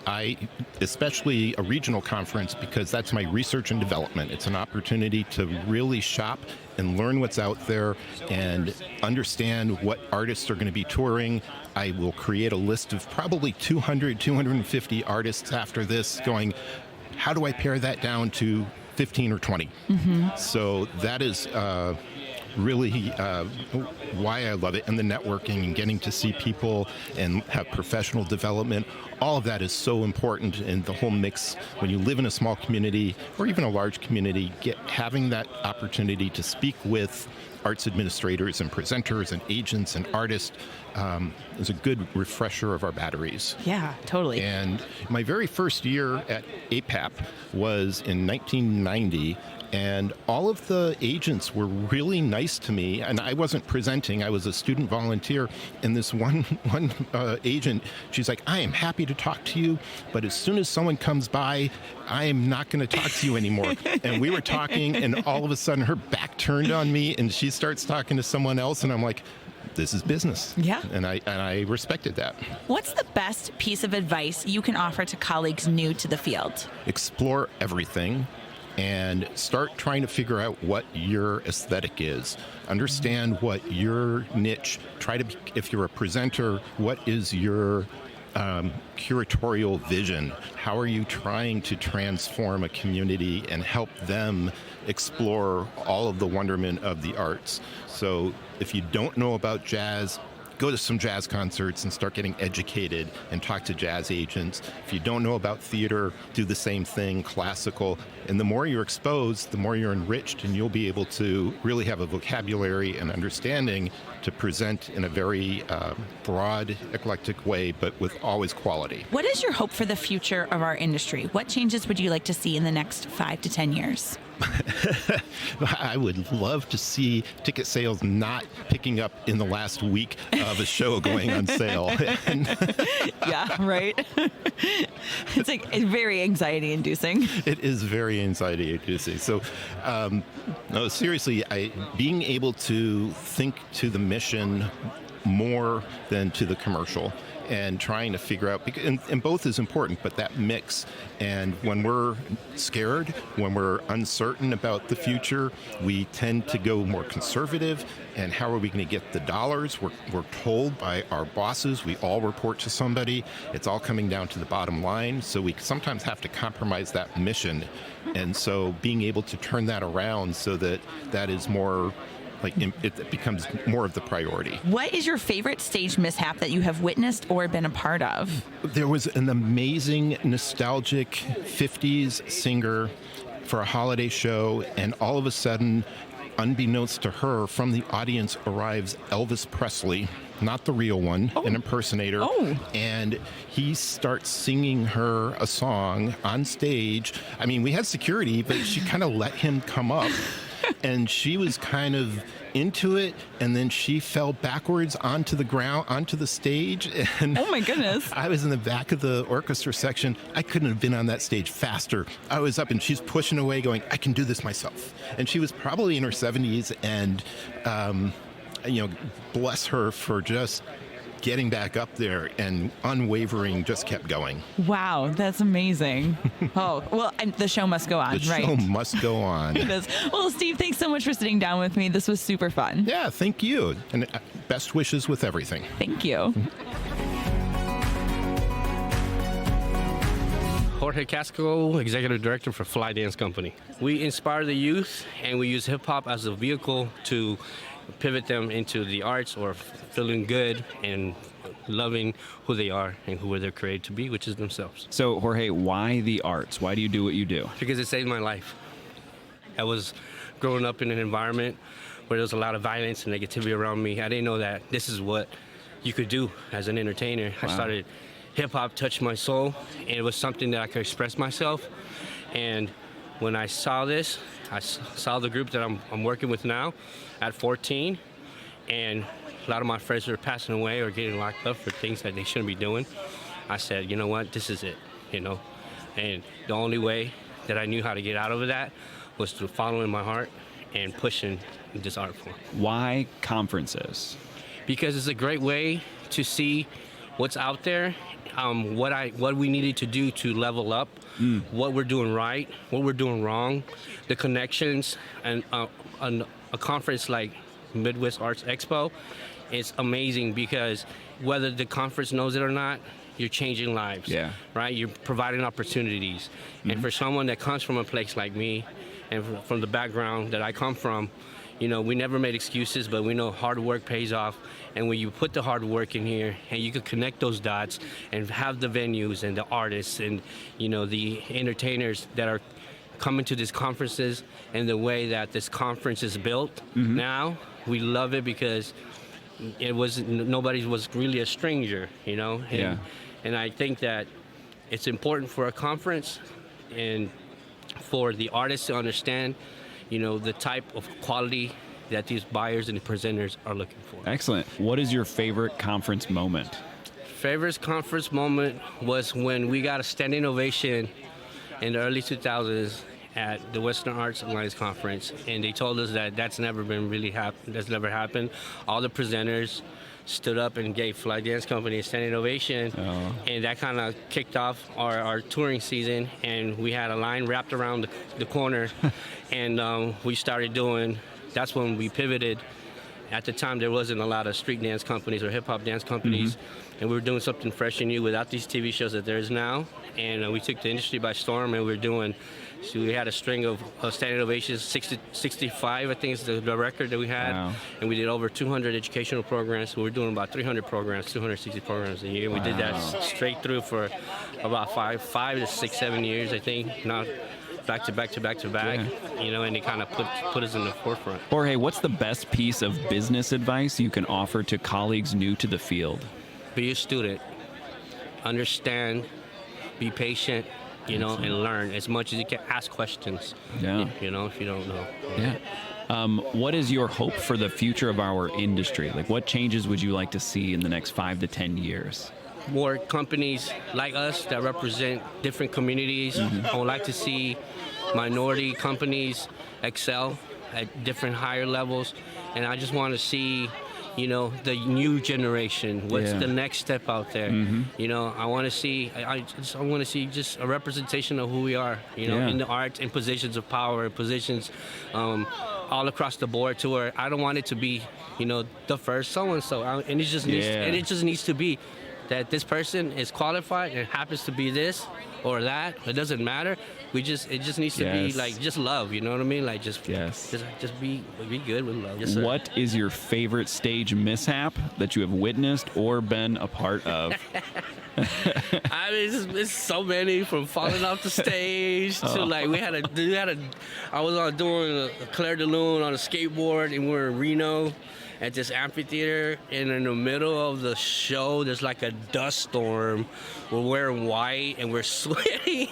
especially a regional conference, because that's my research and development. It's an opportunity to really shop and learn what's out there and understand what artists are going to be touring. I will create a list of probably 200, 250 artists after this, going, how do I pare that down to 15 or 20? So that is really why I love it, and the networking and getting to see people and have professional development. All of that is so important in the whole mix. When you live in a small community or even a large community, having that opportunity to speak with arts administrators and presenters and agents and artists is a good refresher of our batteries. Yeah, totally. And my very first year at APAP was in 1990. And all of the agents were really nice to me, and I wasn't presenting. I was a student volunteer, and this one agent, she's like, I am happy to talk to you, but as soon as someone comes by, I am not going to talk to you anymore. And we were talking, and all of a sudden her back turned on me, and she starts talking to someone else, and I'm like, this is business. Yeah. And I respected that. What's the best piece of advice you can offer to colleagues new to the field? Explore everything. And start trying to figure out what your aesthetic is. Understand what your niche. If you're a presenter, what is your curatorial vision? How are you trying to transform a community and help them explore all of the wonderment of the arts? So if you don't know about jazz, go to some jazz concerts and start getting educated and talk to jazz agents. If you don't know about theater, do the same thing, classical. And the more you're exposed, the more you're enriched, and you'll be able to really have a vocabulary and understanding to present in a very broad, eclectic way, but with always quality. What is your hope for the future of our industry? What changes would you like to see in the next 5 to 10 years? I would love to see ticket sales not picking up in the last week of a show going on sale. Yeah, right. It's very anxiety inducing. It is very anxiety inducing. So, no, seriously, being able to think to the mission more than to the commercial, and trying to figure out, and both is important, but that mix. And when we're scared, when we're uncertain about the future, we tend to go more conservative. And how are we going to get the dollars? We're told by our bosses, we all report to somebody. It's all coming down to the bottom line. So we sometimes have to compromise that mission. And so being able to turn that around so that is more, like, it becomes more of the priority. What is your favorite stage mishap that you have witnessed or been a part of? There was an amazing, nostalgic 50s singer for a holiday show, and all of a sudden, unbeknownst to her, from the audience arrives Elvis Presley, not the real one, an impersonator. And he starts singing her a song on stage. I mean, we had security, but she kind of let him come up. And she was kind of into it, and then she fell backwards onto the ground, onto the stage. And oh my goodness. I was in the back of the orchestra section. I couldn't have been on that stage faster. I was up, and she's pushing away going, I can do this myself. And she was probably in her 70s, and, bless her for just getting back up there and unwavering, just kept going. Wow, that's amazing. Oh, well, the show must go on, the right? The show must go on. It does. Well, Steve, thanks so much for sitting down with me. This was super fun. Yeah, thank you. And best wishes with everything. Thank you. Jorge Casco, Executive Director for Fly Dance Company. We inspire the youth, and we use hip-hop as a vehicle to pivot them into the arts or feeling good and loving who they are and who they're created to be, which is themselves. So, Jorge, why the arts? Why do you do what you do? Because it saved my life. I was growing up in an environment where there was a lot of violence and negativity around me. I didn't know that this is what you could do as an entertainer. Wow. I started, hip-hop touched my soul, and it was something that I could express myself. And when I saw this, I saw the group that I'm working with now at 14, and a lot of my friends are passing away or getting locked up for things that they shouldn't be doing. I said, you know what, this is it, And the only way that I knew how to get out of that was through following my heart and pushing this art form. Why conferences? Because it's a great way to see what's out there, what we needed to do to level up, what we're doing right, what we're doing wrong, the connections, and a conference like Midwest Arts Expo is amazing because whether the conference knows it or not, you're changing lives, right? You're providing opportunities. And for someone that comes from a place like me and from the background that I come from, we never made excuses, but we know hard work pays off. And when you put the hard work in here and you can connect those dots and have the venues and the artists and, the entertainers that are coming to these conferences and the way that this conference is built now, we love it because nobody was really a stranger, And I think that it's important for a conference and for the artists to understand the type of quality that these buyers and the presenters are looking for. Excellent. What is your favorite conference moment? Favorite conference moment was when we got a standing ovation in the early 2000s at the Western Arts Alliance Conference, and they told us that that's never happened. All the presenters stood up and gave Fly Dance Company a standing ovation, and that kind of kicked off our touring season, and we had a line wrapped around the corner, and we started doing, that's when we pivoted. At the time, there wasn't a lot of street dance companies or hip-hop dance companies, and we were doing something fresh and new without these TV shows that there is now, and we took the industry by storm, and so we had a string of standing ovations, 65, I think is the record that we had. Wow. And we did over 200 educational programs. So we're doing about 300 programs, 260 programs a year. Wow. We did that straight through for about 5 to 6, 7 years, I think. Not back to back to back to back, and it kind of put us in the forefront. Jorge, what's the best piece of business advice you can offer to colleagues new to the field? Be a student. Understand. Be patient. and learn as much as you can. Ask questions. Yeah. If you don't know. Yeah. What is your hope for the future of our industry? Like, what changes would you like to see in the next 5 to 10 years? More companies like us that represent different communities. I would like to see minority companies excel at different higher levels, and I just want to see the new generation. What's the next step out there? I want to see. I want to see just a representation of who we are. In the arts, in positions of power, positions all across the board. To where I don't want it to be, the first so and so, and it just needs to be that this person is qualified and happens to be this or that. It doesn't matter. It just needs to be like just love. You know what I mean? Like just be good with love. Yes, sir. What is your favorite stage mishap that you have witnessed or been a part of? I mean, it's so many, from falling off the stage to like I was doing a Claire de Lune on a skateboard, and we're in Reno at this amphitheater, and in the middle of the show there's like a dust storm. We're wearing white and we're sweating.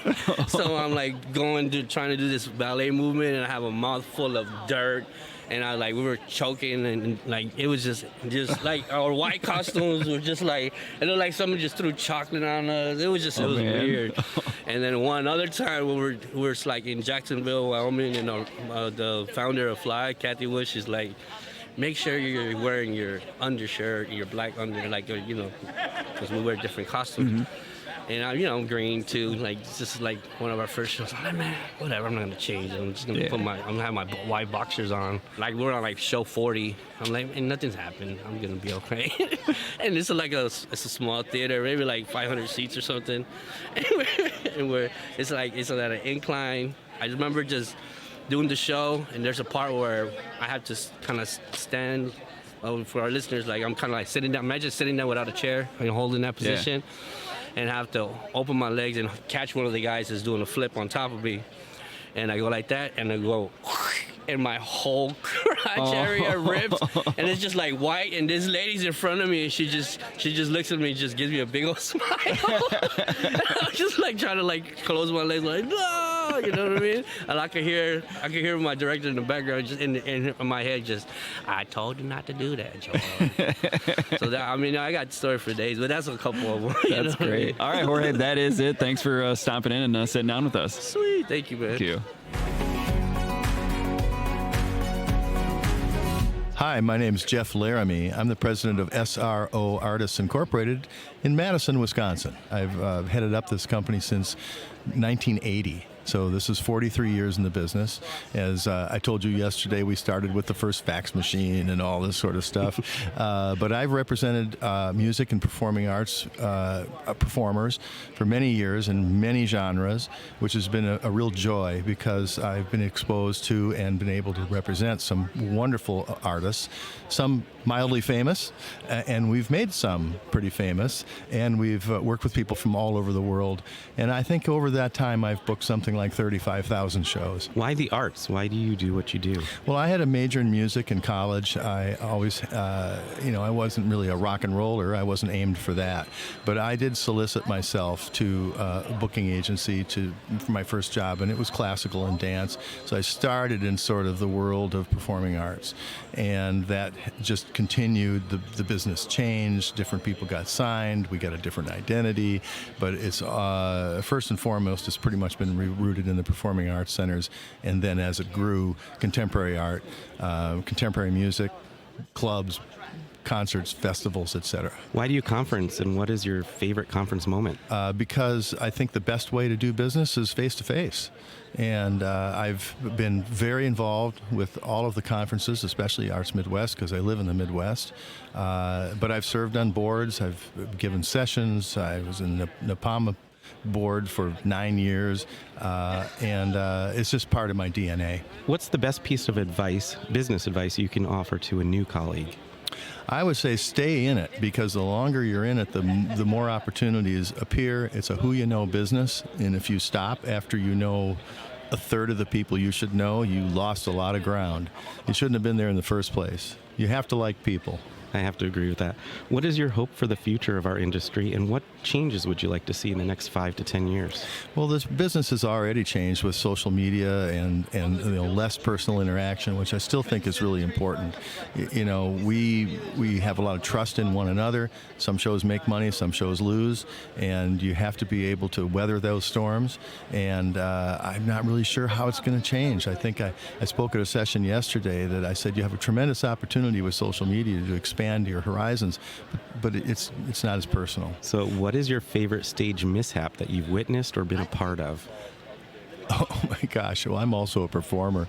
So I'm like trying to do this ballet movement, and I have a mouth full of dirt. And we were choking, and like it was just like our white costumes were just like, it looked like someone just threw chocolate on us. It was weird. And then one other time we were like in Jacksonville, Wyoming, and the founder of Fly, Kathy Wood, she's like, make sure you're wearing your undershirt, your black because we wear different costumes. And I'm green too. Like it's just like one of our first shows. I'm like, man, whatever. I'm not gonna change. I'm just gonna I'm gonna have my white boxers on. Like we're on like show 40. I'm like, and nothing's happened. I'm gonna be okay. And it's a small theater, maybe like 500 seats or something. And it's at an incline. I remember just doing the show, and there's a part where I have to kind of stand. For our listeners, like I'm kind of like sitting down. Imagine sitting down without a chair and holding that position. And have to open my legs and catch one of the guys that's doing a flip on top of me. And I go like that, and I go, and my whole crotch area rips, and it's just like white, and this lady's in front of me, and she just looks at me and just gives me a big old smile. I'm just like trying to like close my legs, like, no, you know what I mean? And I can hear my director in the background, just in my head, just, I told you not to do that, Joel. So that, I mean, I got story for days, but that's a couple of them. That's great. All right, Jorge, that is it. Thanks for stopping in and sitting down with us. Sweet, thank you, man. Thank you. Hi, my name is Jeff Laramie. I'm the president of SRO Artists Incorporated in Madison, Wisconsin. I've headed up this company since 1980. So this is 43 years in the business. As I told you yesterday, we started with the first fax machine and all this sort of stuff. But I've represented music and performing arts performers for many years in many genres, which has been a real joy because I've been exposed to and been able to represent some wonderful artists, some mildly famous, and we've made some pretty famous, and we've worked with people from all over the world. And I think over that time, I've booked something like 35,000 shows. Why the arts? Why do you do what you do? Well, I had a major in music in college. I always, I wasn't really a rock and roller. I wasn't aimed for that. But I did solicit myself to a booking agency for my first job, and it was classical and dance. So I started in sort of the world of performing arts. And that just continued. The business changed. Different people got signed. We got a different identity. But it's first and foremost, it's pretty much been rooted in the performing arts centers. And then as it grew, contemporary art, contemporary music, clubs, concerts, festivals, etc. Why do you conference, and what is your favorite conference moment? Because I think the best way to do business is face-to-face. And I've been very involved with all of the conferences, especially Arts Midwest, because I live in the Midwest. But I've served on boards. I've given sessions. I was in the NAPAMA board for 9 years, and it's just part of my DNA. What's the best piece of advice, business advice, you can offer to a new colleague? I would say stay in it, because the longer you're in it, the more opportunities appear. It's a who you know business, and if you stop after you know a third of the people you should know, you lost a lot of ground. You shouldn't have been there in the first place. You have to like people. I have to agree with that. What is your hope for the future of our industry, and what changes would you like to see in the next 5 to 10 years? Well, this business has already changed with social media and less personal interaction, which I still think is really important. We have a lot of trust in one another. Some shows make money, some shows lose, and you have to be able to weather those storms. And I'm not really sure how it's going to change. I think I spoke at a session yesterday that I said you have a tremendous opportunity with social media to expand your horizons, but it's not as personal. So what is your favorite stage mishap that you've witnessed or been a part of? Oh my gosh! Well, I'm also a performer.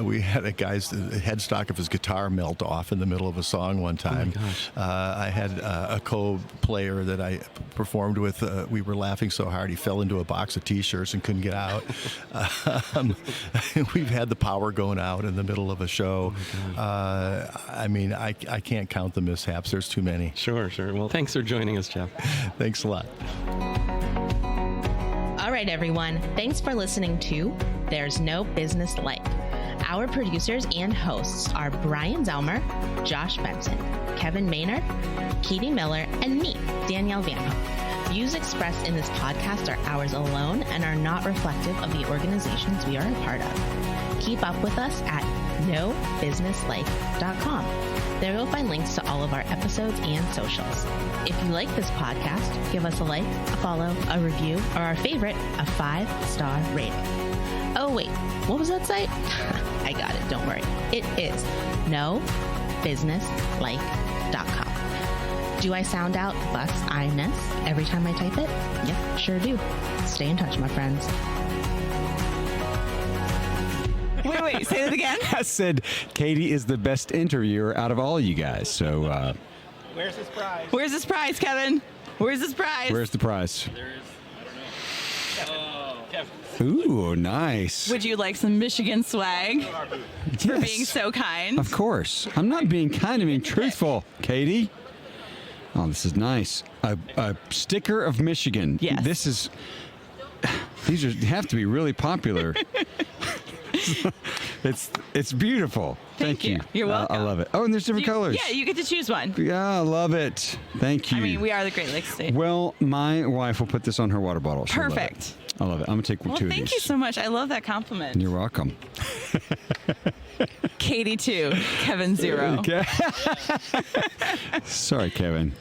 We had a guy's headstock of his guitar melt off in the middle of a song one time. Oh my gosh. I had a co-player that I performed with. We were laughing so hard he fell into a box of T-shirts and couldn't get out. We've had the power going out in the middle of a show. I can't count the mishaps. There's too many. Sure. Well, thanks for joining us, Jeff. Thanks a lot. All right, everyone. Thanks for listening to There's No Business Like. Our producers and hosts are Brian Zelmer, Josh Benson, Kevin Maynard, Katie Miller, and me, Danielle Van Hook. Views expressed in this podcast are ours alone and are not reflective of the organizations we are a part of. Keep up with us at nobusinesslike.com. There you'll find links to all of our episodes and socials. If you like this podcast, give us a like, a follow, a review, or our favorite, a 5-star rating. Oh wait, what was that site? I got it, don't worry. It is nobusinesslike.com. Do I sound out bus-I-ness every time I type it? Yep, sure do. Stay in touch, my friends. Wait, say that again? I said Katie is the best interviewer out of all you guys. So, where's this prize? Where's this prize, Kevin? Where's this prize? Where's the prize? Kevin. Ooh, nice. Would you like some Michigan swag for being so kind? Of course. I'm not being kind, I'm being truthful, Katie. Oh, this is nice. A sticker of Michigan. Yes. These have to be really popular. It's beautiful. Thank you. You're welcome. I love it. Oh, and there's different colors. Yeah, you get to choose one. Yeah, I love it. Thank you. I mean, we are the Great Lakes State. Well, my wife will put this on her water bottle. She'll love it. Perfect. I love it. I'm going to take two of these. Well, thank you so much. I love that compliment. You're welcome. Katie 2, Kevin 0. Okay. Sorry, Kevin.